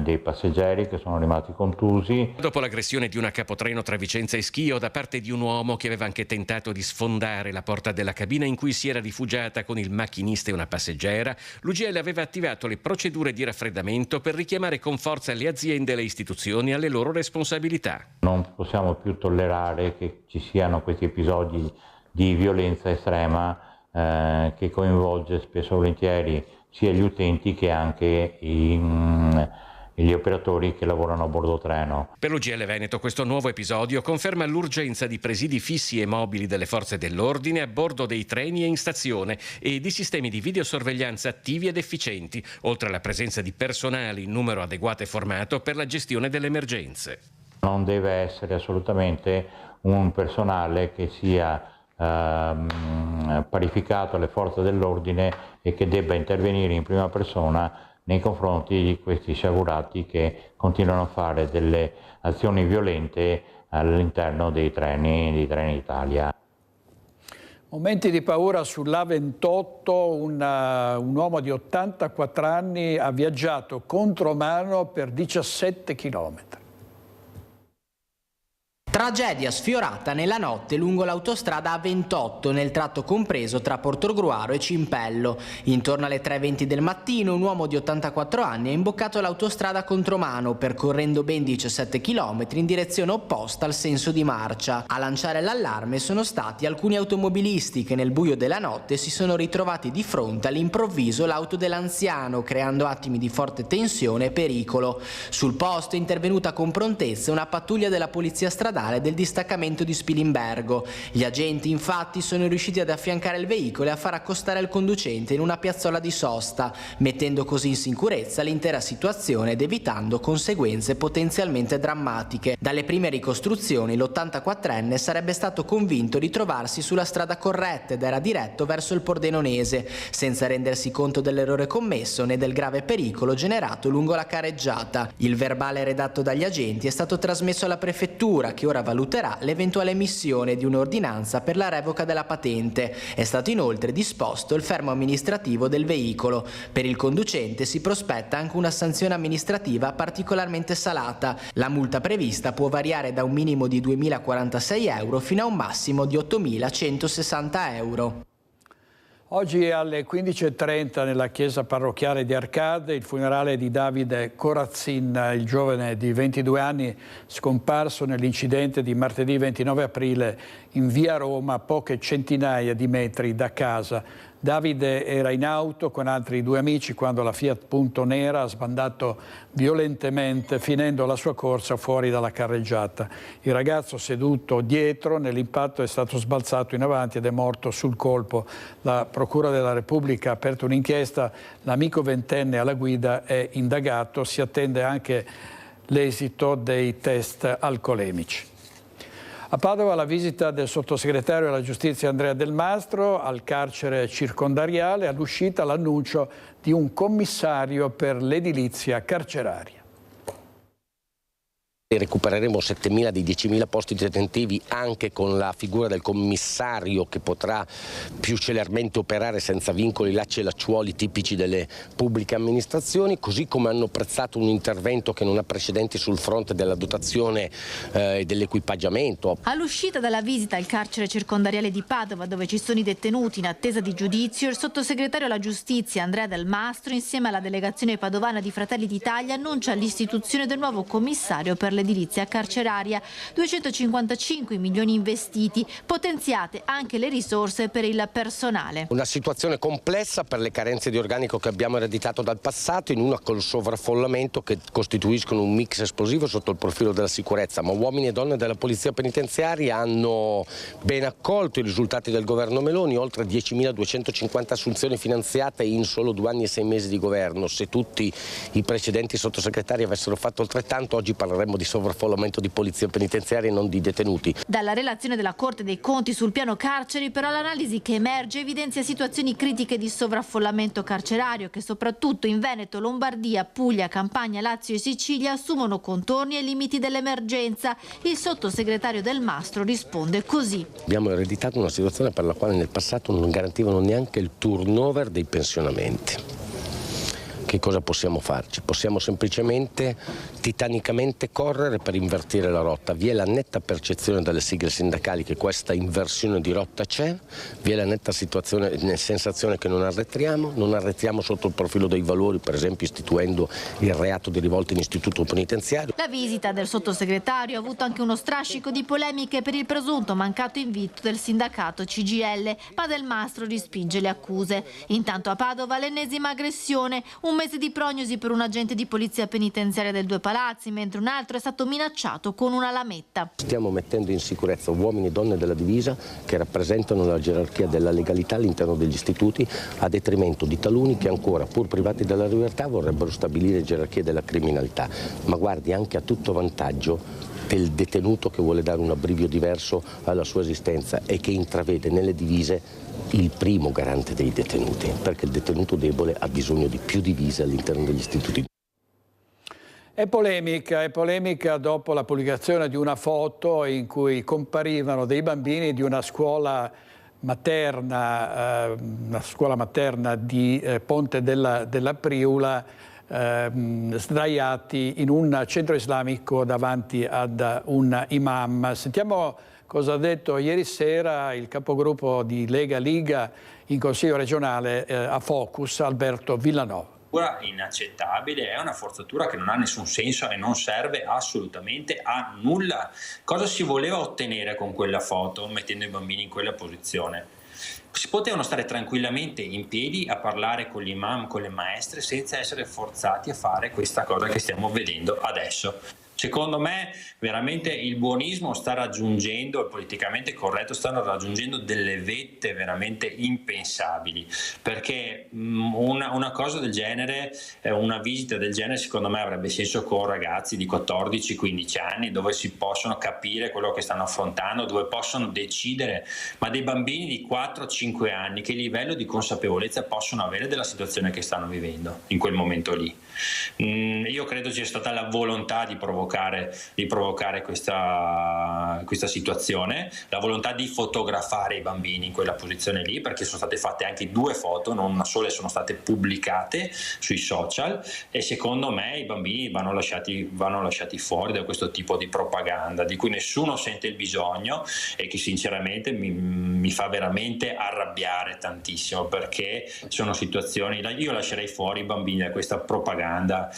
dei passeggeri che sono rimasti contusi. Dopo l'aggressione di una capotreno tra Vicenza e Schio da parte di un uomo che aveva anche tentato di sfondare la porta della cabina in cui si era rifugiata con il macchinista e una passeggera, l'UGL aveva attivato le procedure di raffreddamento per richiamare con forza le aziende e le istituzioni alle loro responsabilità. Non possiamo più tollerare che ci siano questi episodi di violenza estrema che coinvolge spesso e volentieri sia gli utenti che anche gli operatori che lavorano a bordo treno. Per l'UGL Veneto questo nuovo episodio conferma l'urgenza di presidi fissi e mobili delle forze dell'ordine a bordo dei treni e in stazione e di sistemi di videosorveglianza attivi ed efficienti, oltre alla presenza di personale in numero adeguato e formato per la gestione delle emergenze. Non deve essere assolutamente un personale che sia parificato alle forze dell'ordine e che debba intervenire in prima persona nei confronti di questi sciagurati che continuano a fare delle azioni violente all'interno dei treni Italia. Momenti di paura sull'A28, un uomo di 84 anni ha viaggiato contromano per 17 chilometri. Tragedia sfiorata nella notte lungo l'autostrada A28 nel tratto compreso tra Portogruaro e Cimpello. Intorno alle 3:20 del mattino un uomo di 84 anni ha imboccato l'autostrada contromano percorrendo ben 17 km in direzione opposta al senso di marcia. A lanciare l'allarme sono stati alcuni automobilisti che nel buio della notte si sono ritrovati di fronte all'improvviso l'auto dell'anziano, creando attimi di forte tensione e pericolo. Sul posto è intervenuta con prontezza una pattuglia della polizia stradale del distaccamento di Spilimbergo. Gli agenti infatti sono riusciti ad affiancare il veicolo e a far accostare il conducente in una piazzola di sosta, mettendo così in sicurezza l'intera situazione ed evitando conseguenze potenzialmente drammatiche. Dalle prime ricostruzioni l'84enne sarebbe stato convinto di trovarsi sulla strada corretta ed era diretto verso il Pordenonese, senza rendersi conto dell'errore commesso né del grave pericolo generato lungo la careggiata. Il verbale redatto dagli agenti è stato trasmesso alla prefettura, che ora valuterà l'eventuale emissione di un'ordinanza per la revoca della patente. È stato inoltre disposto il fermo amministrativo del veicolo. Per il conducente si prospetta anche una sanzione amministrativa particolarmente salata. La multa prevista può variare da un minimo di 2.046 euro fino a un massimo di 8.160 euro. Oggi alle 15:30 nella chiesa parrocchiale di Arcade il funerale di Davide Corazzin, il giovane di 22 anni scomparso nell'incidente di martedì 29 aprile in via Roma, a poche centinaia di metri da casa. Davide era in auto con altri due amici quando la Fiat Punto Nera ha sbandato violentemente, finendo la sua corsa fuori dalla carreggiata. Il ragazzo seduto dietro nell'impatto è stato sbalzato in avanti ed è morto sul colpo. La Procura della Repubblica ha aperto un'inchiesta, l'amico ventenne alla guida è indagato, si attende anche l'esito dei test alcolemici. A Padova la visita del sottosegretario alla giustizia Andrea Del Mastro al carcere circondariale, all'uscita l'annuncio di un commissario per l'edilizia carceraria. Recupereremo 7.000 dei 10.000 posti detentivi anche con la figura del commissario che potrà più celermente operare senza vincoli, lacci e lacciuoli tipici delle pubbliche amministrazioni, così come hanno apprezzato un intervento che non ha precedenti sul fronte della dotazione e dell'equipaggiamento. All'uscita dalla visita al carcere circondariale di Padova, dove ci sono i detenuti in attesa di giudizio, il sottosegretario alla giustizia Andrea Del Mastro, insieme alla delegazione padovana di Fratelli d'Italia, annuncia l'istituzione del nuovo commissario per l'edilizia carceraria. 255 milioni investiti, potenziate anche le risorse per il personale. Una situazione complessa per le carenze di organico che abbiamo ereditato dal passato, in una col sovraffollamento che costituiscono un mix esplosivo sotto il profilo della sicurezza, ma uomini e donne della polizia penitenziaria hanno ben accolto i risultati del governo Meloni, oltre 10.250 assunzioni finanziate in solo 2 anni e 6 mesi di governo. Se tutti i precedenti sottosegretari avessero fatto altrettanto, oggi parleremmo di sovraffollamento di polizia penitenziaria e non di detenuti. Dalla relazione della Corte dei Conti sul piano carceri, però, l'analisi che emerge evidenzia situazioni critiche di sovraffollamento carcerario che soprattutto in Veneto, Lombardia, Puglia, Campania, Lazio e Sicilia assumono contorni ai limiti dell'emergenza. Il sottosegretario Del Mastro risponde così. Abbiamo ereditato una situazione per la quale nel passato non garantivano neanche il turnover dei pensionamenti. Che cosa possiamo farci? Possiamo semplicemente titanicamente correre per invertire la rotta. Vi è la netta percezione dalle sigle sindacali che questa inversione di rotta c'è, vi è la netta sensazione che non arretriamo sotto il profilo dei valori, per esempio istituendo il reato di rivolta in istituto penitenziario. La visita del sottosegretario ha avuto anche uno strascico di polemiche per il presunto mancato invito del sindacato CGIL, ma Del Mastro respinge le accuse. Intanto a Padova l'ennesima aggressione, un mese di prognosi per un agente di polizia penitenziaria del Due Palazzi, mentre un altro è stato minacciato con una lametta. Stiamo mettendo in sicurezza uomini e donne della divisa che rappresentano la gerarchia della legalità all'interno degli istituti, a detrimento di taluni che ancora, pur privati della libertà, vorrebbero stabilire gerarchie della criminalità. Ma guardi, anche a tutto vantaggio del detenuto che vuole dare un abbrivio diverso alla sua esistenza e che intravede nelle divise il primo garante dei detenuti, perché il detenuto debole ha bisogno di più divise all'interno degli istituti. È polemica dopo la pubblicazione di una foto in cui comparivano dei bambini di una scuola materna di Ponte della Priula, sdraiati in un centro islamico davanti ad un imam. Sentiamo cosa ha detto ieri sera il capogruppo di Lega in Consiglio regionale a Focus, Alberto Villanova. Inaccettabile, è una forzatura che non ha nessun senso e non serve assolutamente a nulla. Cosa si voleva ottenere con quella foto, mettendo i bambini in quella posizione? Si potevano stare tranquillamente in piedi a parlare con gli imam, con le maestre, senza essere forzati a fare questa cosa che stiamo vedendo adesso. Secondo me veramente il buonismo sta raggiungendo, il politicamente corretto stanno raggiungendo delle vette veramente impensabili, perché una cosa del genere, una visita del genere secondo me avrebbe senso con ragazzi di 14-15 anni dove si possono capire quello che stanno affrontando, dove possono decidere, ma dei bambini di 4-5 anni che livello di consapevolezza possono avere della situazione che stanno vivendo in quel momento lì. Io credo sia stata la volontà di provocare questa situazione, la volontà di fotografare i bambini in quella posizione lì, perché sono state fatte anche 2 foto, non una sola, sono state pubblicate sui social, e secondo me i bambini vanno lasciati fuori da questo tipo di propaganda di cui nessuno sente il bisogno e che sinceramente mi fa veramente arrabbiare tantissimo, perché sono situazioni, io lascerei fuori i bambini da questa propaganda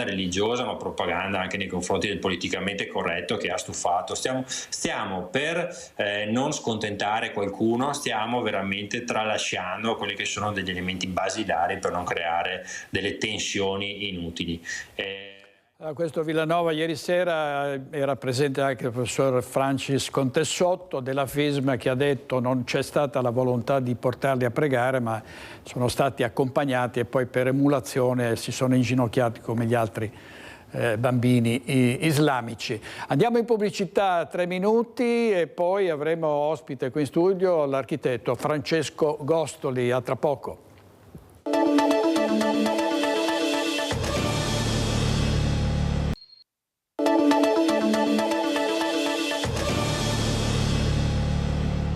religiosa, ma propaganda anche nei confronti del politicamente corretto che ha stufato. Stiamo per non scontentare qualcuno, stiamo veramente tralasciando quelli che sono degli elementi basilari per non creare delle tensioni inutili. Questo Villanova ieri sera era presente anche il professor Francis Contessotto della FISM, che ha detto non c'è stata la volontà di portarli a pregare, ma sono stati accompagnati e poi per emulazione si sono inginocchiati come gli altri bambini islamici. Andiamo in pubblicità 3 minuti e poi avremo ospite qui in studio l'architetto Francesco Gostoli. A tra poco.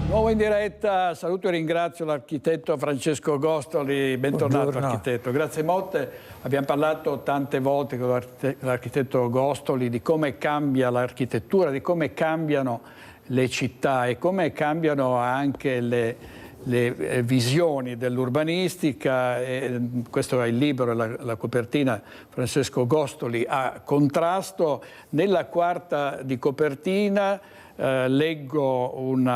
Nuovo in diretta, saluto e ringrazio l'architetto Francesco Gostoli, bentornato. Buongiorno. Architetto, grazie molte. Abbiamo parlato tante volte con l'architetto Gostoli di come cambia l'architettura, di come cambiano le città e come cambiano anche le visioni dell'urbanistica. Questo è il libro, la copertina, Francesco Gostoli a contrasto. Nella quarta di copertina leggo un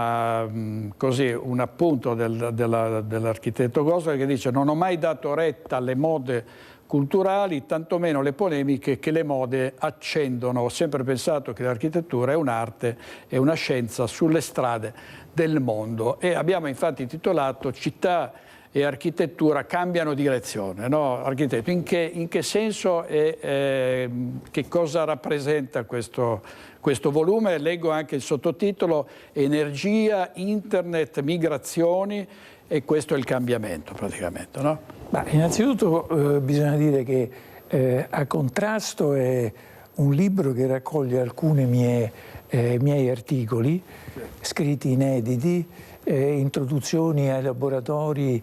appunto dell'architetto Gostoli che dice: non ho mai dato retta alle mode culturali, tantomeno le polemiche che le mode accendono. Ho sempre pensato che l'architettura è un'arte e una scienza sulle strade del mondo. E abbiamo infatti intitolato Città e architettura cambiano direzione, no? Architetto, in che senso e che cosa rappresenta questo volume? Leggo anche il sottotitolo: Energia, Internet, migrazioni, e questo è il cambiamento praticamente, no? Ma innanzitutto bisogna dire che A Contrasto è un libro che raccoglie alcuni miei articoli scritti inediti, introduzioni ai laboratori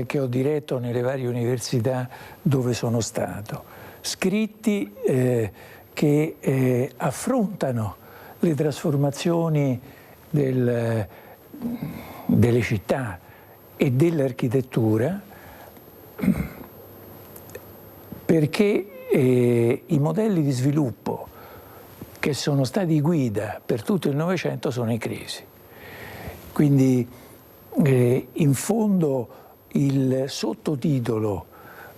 che ho diretto nelle varie università dove sono stato, scritti che affrontano le trasformazioni delle città e dell'architettura, perché i modelli di sviluppo che sono stati guida per tutto il Novecento sono in crisi. Quindi in fondo il sottotitolo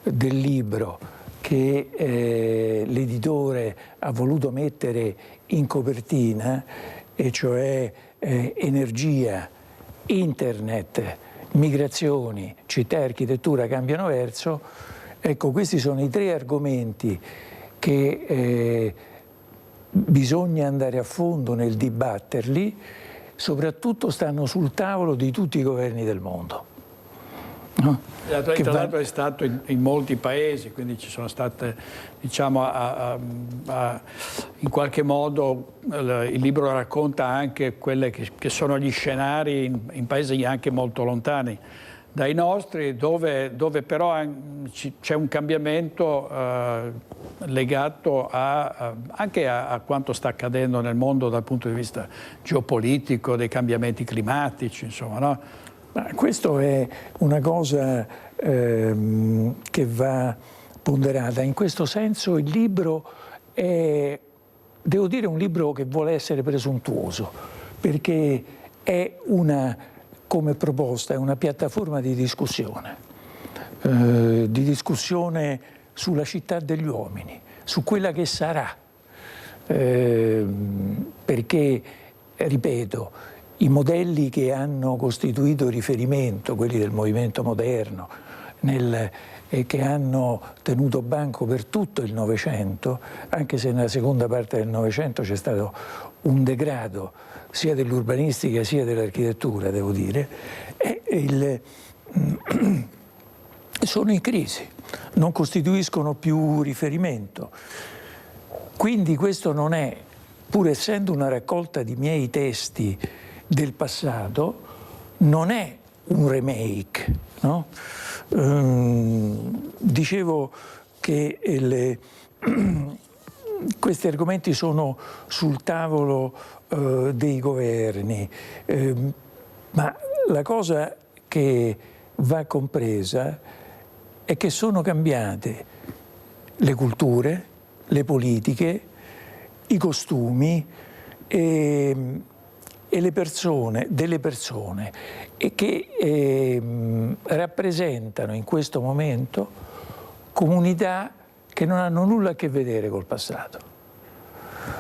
del libro che l'editore ha voluto mettere in copertina, e cioè Energia, Internet, migrazioni, città e architettura cambiano verso, ecco, questi sono i 3 argomenti che bisogna andare a fondo nel dibatterli, soprattutto stanno sul tavolo di tutti i governi del mondo. No? Tra l'altro è stato in molti paesi, quindi ci sono state, diciamo, in qualche modo il libro racconta anche quelle che sono gli scenari in paesi anche molto lontani dai nostri, dove però c'è un cambiamento legato anche a quanto sta accadendo nel mondo dal punto di vista geopolitico, dei cambiamenti climatici, insomma, no? Ma questo è una cosa che va ponderata. In questo senso il libro è, devo dire, un libro che vuole essere presuntuoso, perché è come proposta, è una piattaforma di discussione sulla città degli uomini, su quella che sarà, perché, ripeto, i modelli che hanno costituito riferimento, quelli del movimento moderno, che hanno tenuto banco per tutto il Novecento, anche se nella seconda parte del Novecento c'è stato un degrado sia dell'urbanistica sia dell'architettura, devo dire, sono in crisi, non costituiscono più riferimento. Quindi questo non è, pur essendo una raccolta di miei testi del passato, non è un remake, no? Dicevo che questi argomenti sono sul tavolo dei governi, ma la cosa che va compresa è che sono cambiate le culture, le politiche, i costumi e le persone, delle persone, e che rappresentano in questo momento comunità che non hanno nulla a che vedere col passato.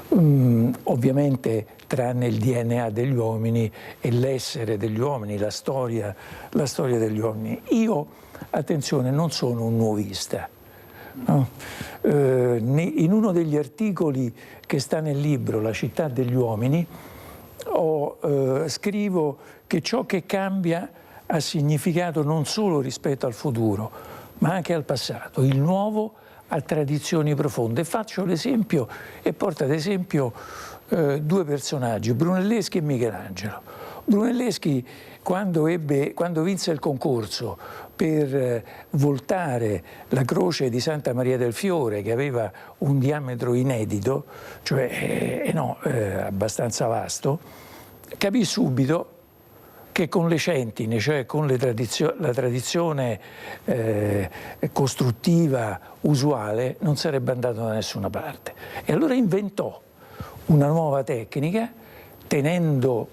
Ovviamente tranne il DNA degli uomini e l'essere degli uomini, la storia degli uomini. Io, attenzione, non sono un nuovista, No? In uno degli articoli che sta nel libro La città degli uomini scrivo che ciò che cambia ha significato non solo rispetto al futuro, ma anche al passato. Il nuovo ha tradizioni profonde. Faccio l'esempio e porto ad esempio due personaggi, Brunelleschi e Michelangelo. Brunelleschi, quando vinse il concorso per voltare la croce di Santa Maria del Fiore, che aveva un diametro inedito, cioè abbastanza vasto, capì subito che con le centine, cioè con la tradizione costruttiva usuale, non sarebbe andato da nessuna parte. E allora inventò una nuova tecnica, tenendo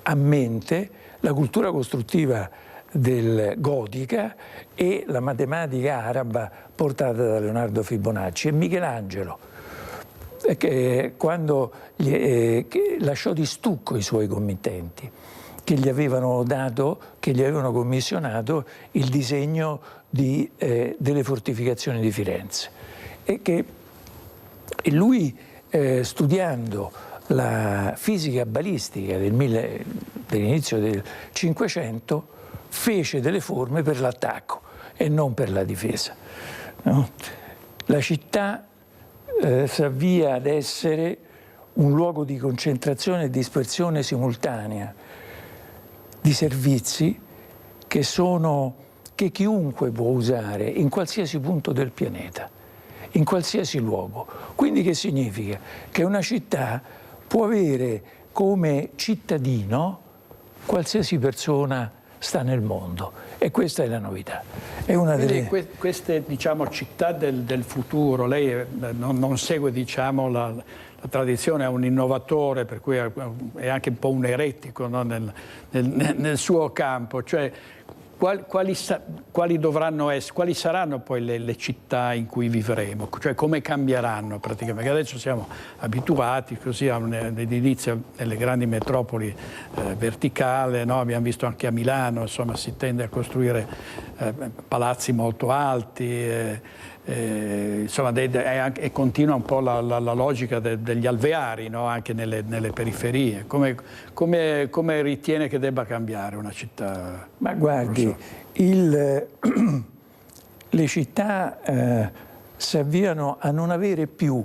a mente la cultura costruttiva gotica e la matematica araba portata da Leonardo Fibonacci. E Michelangelo, quando lasciò di stucco i suoi committenti, che gli avevano commissionato il disegno delle fortificazioni di Firenze. E lui, studiando la fisica balistica dell'inizio del Cinquecento, fece delle forme per l'attacco e non per la difesa. No? La città si avvia ad essere un luogo di concentrazione e dispersione simultanea di servizi che chiunque può usare in qualsiasi punto del pianeta, in qualsiasi luogo. Quindi che significa? Che una città può avere come cittadino qualsiasi persona sta nel mondo, e questa è la novità. È una delle... Queste città del futuro, lei non segue la tradizione, è un innovatore, per cui è anche un po' un eretico, no? nel suo campo. Cioè, quali saranno poi le città in cui vivremo? Cioè, come cambieranno praticamente? Perché adesso siamo abituati così a un'edilizia nelle grandi metropoli verticale, no? Abbiamo visto anche a Milano, insomma, si tende a costruire palazzi molto alti, insomma, e continua un po' la logica degli alveari, no? Anche nelle periferie. Come ritiene che debba cambiare una città? Ma guardi, le città si avviano a non avere più,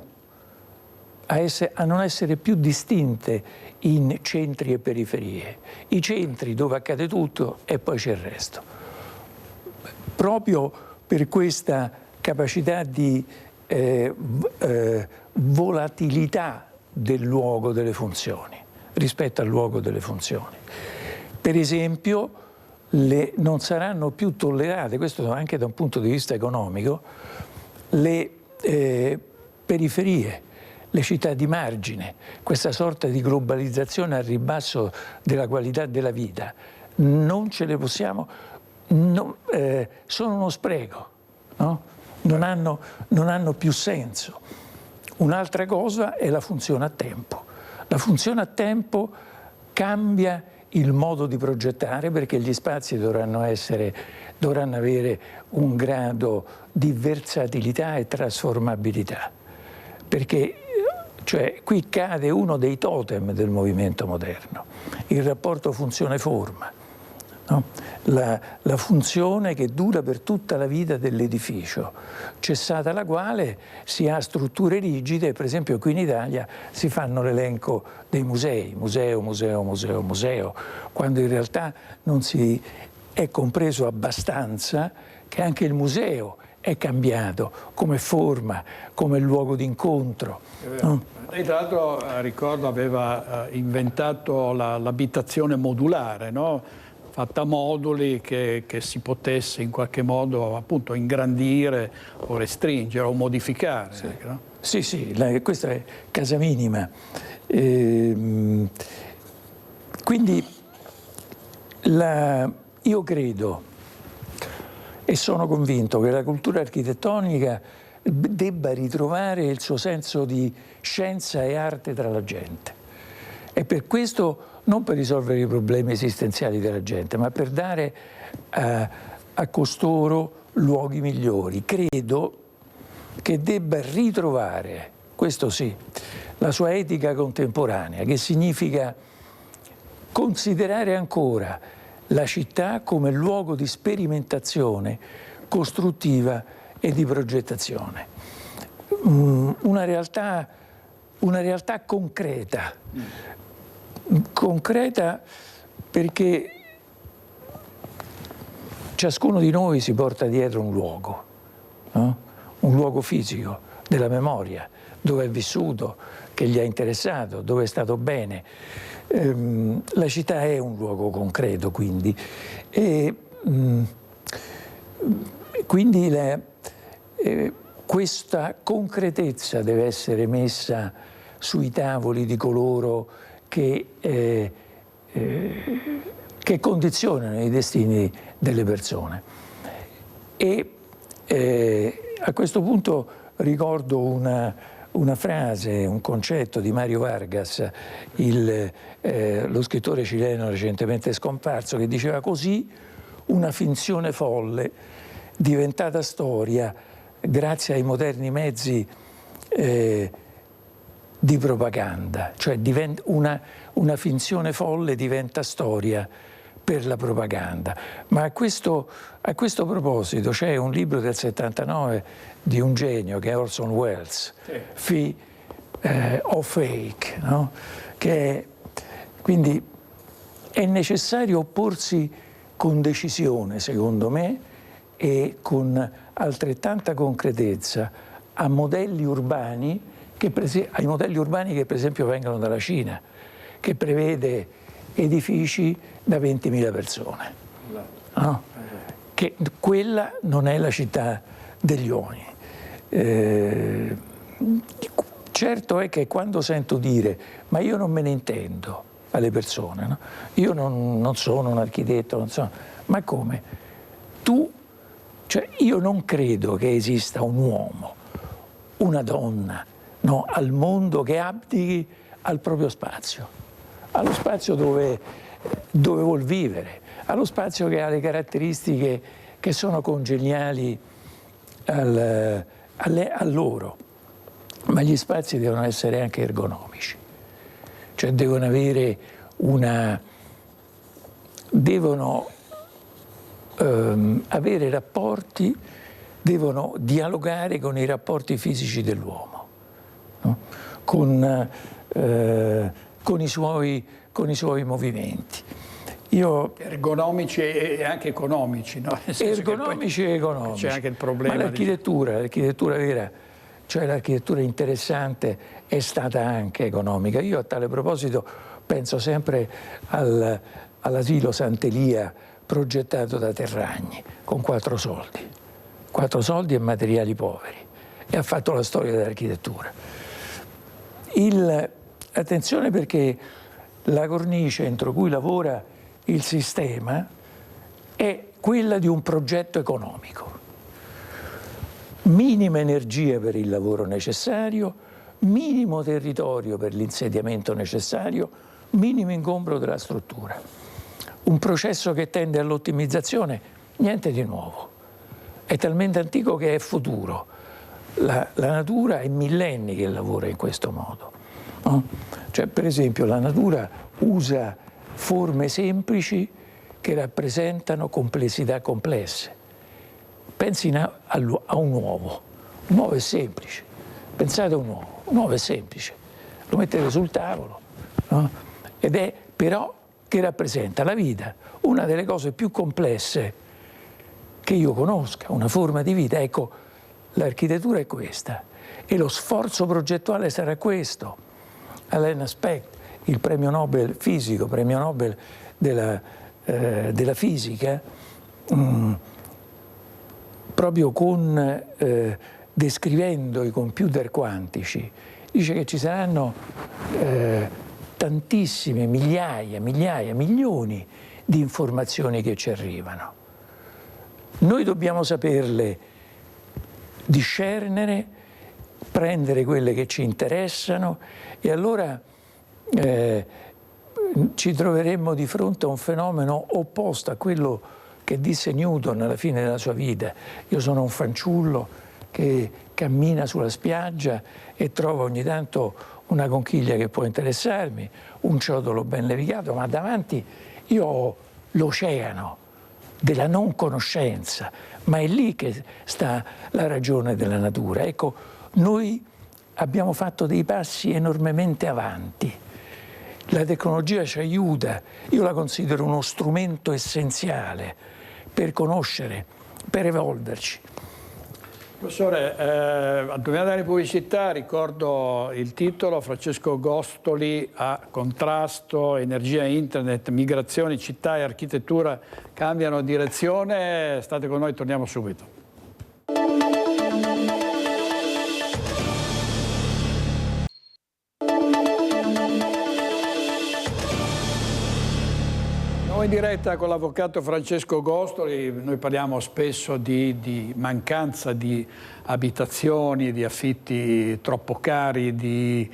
a non essere più distinte in centri e periferie. I centri dove accade tutto e poi c'è il resto. Proprio per questa capacità di volatilità del luogo delle funzioni rispetto al luogo delle funzioni. Per esempio, non saranno più tollerate, questo anche da un punto di vista economico, le periferie, le città di margine, questa sorta di globalizzazione al ribasso della qualità della vita. Non ce le possiamo, sono uno spreco, no? Non hanno più senso. Un'altra cosa è la funzione a tempo. La funzione a tempo cambia il modo di progettare, perché gli spazi dovranno avere un grado di versatilità e trasformabilità, perché qui cade uno dei totem del movimento moderno, il rapporto funzione-forma, no? La funzione che dura per tutta la vita dell'edificio, cessata la quale si ha strutture rigide. Per esempio qui in Italia si fanno l'elenco dei musei, museo, quando in realtà non si è compreso abbastanza che anche il museo è cambiato come forma, come luogo d'incontro. Lei tra l'altro, ricordo, aveva inventato l'abitazione modulare, no? Fatta a moduli che si potesse in qualche modo appunto ingrandire o restringere o modificare. Sì, no? sì, questa è casa minima. Quindi io credo e sono convinto che la cultura architettonica debba ritrovare il suo senso di scienza e arte tra la gente. E per questo, non per risolvere i problemi esistenziali della gente, ma per dare a costoro luoghi migliori. Credo che debba ritrovare, questo sì, la sua etica contemporanea, che significa considerare ancora la città come luogo di sperimentazione costruttiva e di progettazione. Una realtà concreta perché ciascuno di noi si porta dietro un luogo, no? Un luogo fisico della memoria, dove è vissuto, che gli ha interessato, dove è stato bene. La città è un luogo concreto, quindi. Quindi questa concretezza deve essere messa sui tavoli di coloro che condizionano i destini delle persone. A questo punto ricordo una frase, un concetto di Mario Vargas, lo scrittore cileno recentemente scomparso, che diceva: così una finzione folle diventata storia grazie ai moderni mezzi di propaganda, cioè una finzione folle diventa storia per la propaganda. Ma a questo proposito c'è un libro del 79 di un genio che è Orson Welles, o Fake, no? Quindi è necessario opporsi con decisione, secondo me, e con altrettanta concretezza ai modelli urbani che per esempio vengono dalla Cina, che prevede edifici da 20.000 persone. No? Che quella non è la città degli uomini. Certo è che quando sento dire ma io non me ne intendo alle persone, no? Io non sono un architetto, non so, ma come? Cioè io non credo che esista un uomo, una donna, no, al mondo che abdichi al proprio spazio, allo spazio dove vuol vivere, allo spazio che ha le caratteristiche che sono congeniali a loro. Ma gli spazi devono essere anche ergonomici, cioè devono avere avere rapporti, devono dialogare con i rapporti fisici dell'uomo, no? con i suoi movimenti. Ergonomici e anche economici, no? Ergonomici e economici. C'è anche il problema. Ma l'architettura vera, cioè l'architettura interessante, è stata anche economica. Io a tale proposito penso sempre all'asilo Sant'Elia progettato da Terragni con 4 soldi e materiali poveri, e ha fatto la storia dell'architettura. Attenzione, perché la cornice entro cui lavora il sistema è quella di un progetto economico. Minima energia per il lavoro necessario, minimo territorio per l'insediamento necessario, minimo ingombro della struttura. Un processo che tende all'ottimizzazione, niente di nuovo. È talmente antico che è futuro. La natura è millenni che lavora in questo modo. No? Cioè, per esempio, la natura usa forme semplici che rappresentano complessità complesse. Pensi a un uovo. Un uovo è semplice. Pensate a un uovo è semplice. Lo mettete sul tavolo, no? Ed è però che rappresenta la vita, una delle cose più complesse che io conosca, una forma di vita. Ecco, l'architettura è questa, e lo sforzo progettuale sarà questo. Alain Specht, il premio Nobel fisico, premio Nobel della fisica, proprio descrivendo i computer quantici, dice che ci saranno tantissime, migliaia, milioni di informazioni che ci arrivano. Noi dobbiamo saperle discernere, prendere quelle che ci interessano, e allora ci troveremmo di fronte a un fenomeno opposto a quello che disse Newton alla fine della sua vita. Io sono un fanciullo che cammina sulla spiaggia e trova ogni tanto una conchiglia che può interessarmi, un ciotolo ben levigato, ma davanti io ho l'oceano della non conoscenza, ma è lì che sta la ragione della natura. Ecco, noi abbiamo fatto dei passi enormemente avanti. La tecnologia ci aiuta, io la considero uno strumento essenziale per conoscere, per evolverci. Professore, dobbiamo andare in pubblicità, ricordo il titolo, Francesco Gostoli, A contrasto, energia, internet, migrazioni, città e architettura cambiano direzione. State con noi, torniamo subito. In diretta con l'avvocato Francesco Gostoli, noi parliamo spesso di mancanza di abitazioni, di affitti troppo cari, di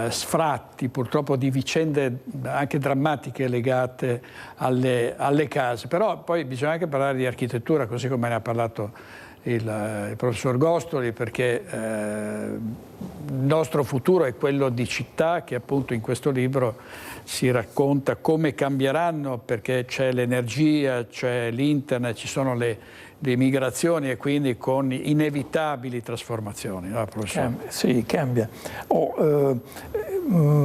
sfratti, purtroppo di vicende anche drammatiche legate alle case. Però poi bisogna anche parlare di architettura, così come ne ha parlato il professor Gostoli, perché il nostro futuro è quello di città che appunto in questo libro si racconta come cambieranno, perché c'è l'energia, c'è l'internet, ci sono le migrazioni e quindi con inevitabili trasformazioni. No, sì, cambia.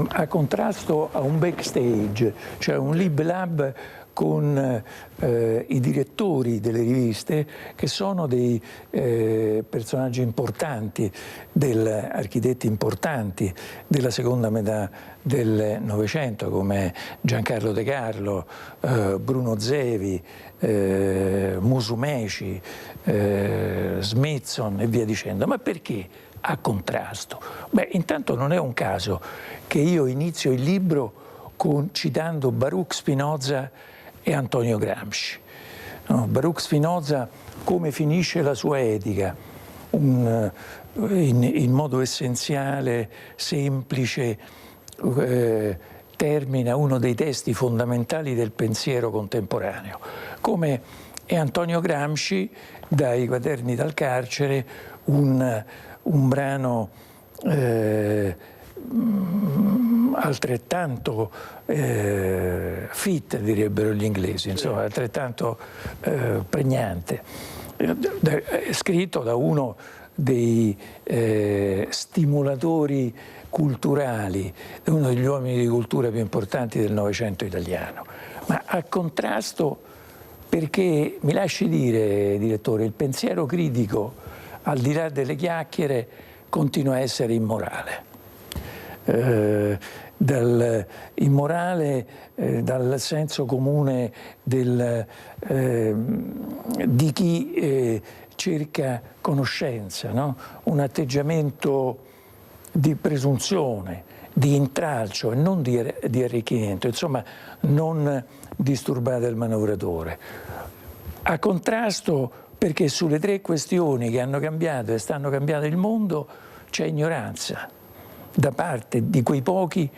A contrasto a un backstage, cioè un Lib Lab con i direttori delle riviste, che sono dei personaggi importanti, architetti importanti della seconda metà del Novecento, come Giancarlo De Carlo, Bruno Zevi, Musumeci, Smithson e via dicendo. Ma perché a contrasto? Beh, intanto non è un caso che io inizio il libro citando Baruch Spinoza e Antonio Gramsci. No, Baruch Spinoza, come finisce la sua etica? In modo essenziale, semplice, termina uno dei testi fondamentali del pensiero contemporaneo. Come è Antonio Gramsci, dai Quaderni dal carcere, un brano altrettanto fit, direbbero gli inglesi, insomma, altrettanto pregnante, scritto da uno dei stimolatori culturali, uno degli uomini di cultura più importanti del Novecento italiano. Ma a contrasto, perché mi lasci dire, direttore, il pensiero critico, al di là delle chiacchiere, continua a essere immorale. Immorale dal senso comune di chi cerca conoscenza, no? Un atteggiamento di presunzione, di intralcio e non di arricchimento, insomma non disturbare il manovratore. A contrasto, perché sulle tre questioni che hanno cambiato e stanno cambiando il mondo c'è ignoranza da parte di quei pochi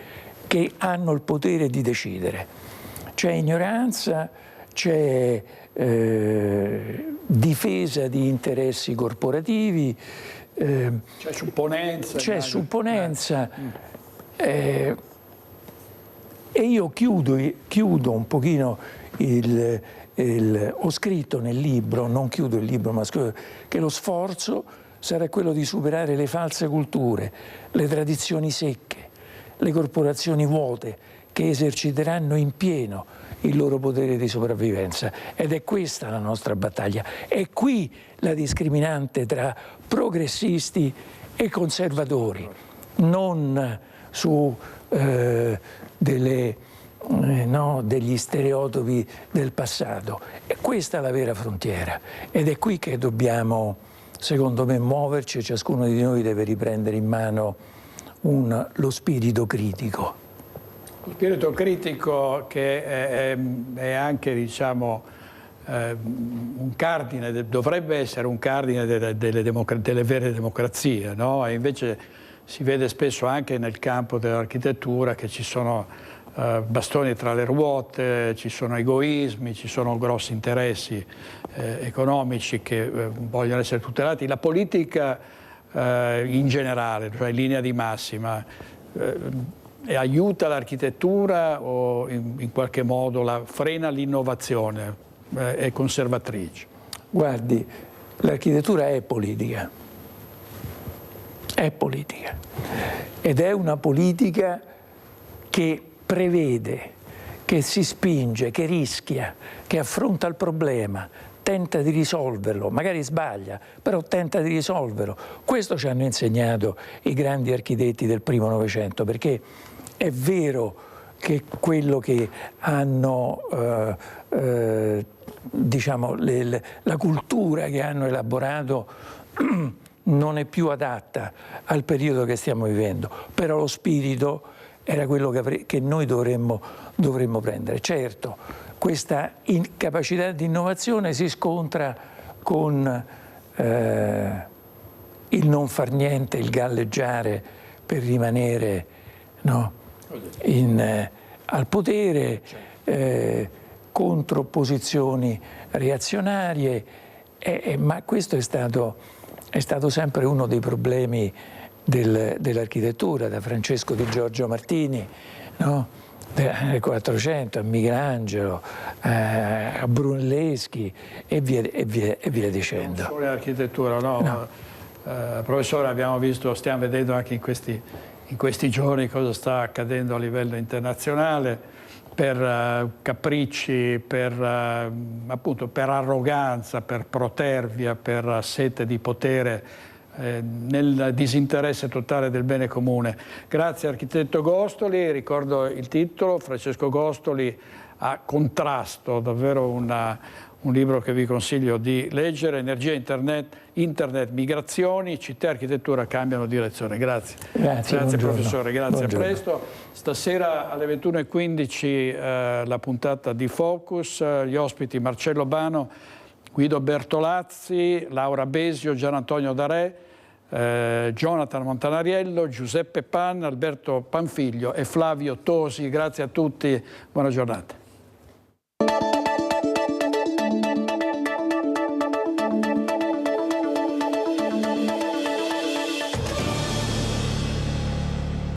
che hanno il potere di decidere. C'è ignoranza, c'è difesa di interessi corporativi, c'è supponenza. C'è supponenza. E io chiudo un pochino ho scritto nel libro, non chiudo il libro, ma che lo sforzo sarà quello di superare le false culture, le tradizioni secche, le corporazioni vuote che eserciteranno in pieno il loro potere di sopravvivenza. Ed è questa la nostra battaglia. È qui la discriminante tra progressisti e conservatori, non su degli stereotipi del passato. E questa è la vera frontiera ed è qui che dobbiamo, secondo me, muoverci, e ciascuno di noi deve riprendere in mano lo spirito critico. Lo spirito critico che è anche, diciamo, un cardine, dovrebbe essere un cardine delle vere democrazie, no? E invece si vede spesso anche nel campo dell'architettura che ci sono bastoni tra le ruote, ci sono egoismi, ci sono grossi interessi economici che vogliono essere tutelati. La politica in generale, cioè in linea di massima, e aiuta l'architettura o in qualche modo frena l'innovazione, è conservatrice? Guardi, l'architettura è politica ed è una politica che prevede, che si spinge, che rischia, che affronta il problema, tenta di risolverlo, magari sbaglia, però tenta di risolverlo. Questo ci hanno insegnato i grandi architetti del primo Novecento, perché è vero che quello che hanno, diciamo, la cultura che hanno elaborato non è più adatta al periodo che stiamo vivendo, però lo spirito era quello che noi dovremmo prendere. Certo, questa incapacità di innovazione si scontra con il non far niente, il galleggiare per rimanere, no, al potere, contro posizioni reazionarie, ma questo è stato sempre uno dei problemi dell'architettura, da Francesco Di Giorgio Martini, no? Nel 400, a Michelangelo, a Brunelleschi e via dicendo. Non solo l'architettura, no. Professore, stiamo vedendo anche in questi giorni cosa sta accadendo a livello internazionale per capricci, appunto per arroganza, per protervia, per sete di potere, nel disinteresse totale del bene comune. Grazie architetto Gostoli, ricordo il titolo, Francesco Gostoli a Contrasto, davvero un libro che vi consiglio di leggere, Energia, internet, migrazioni, città e architettura cambiano direzione. Grazie. Grazie professore, grazie, buongiorno. A presto. Stasera alle 21:15 la puntata di Focus, gli ospiti Marcello Bano, Guido Bertolazzi, Laura Besio, Gian Antonio Darè, Jonathan Montanariello, Giuseppe Pan, Alberto Panfiglio e Flavio Tosi. Grazie a tutti, buona giornata.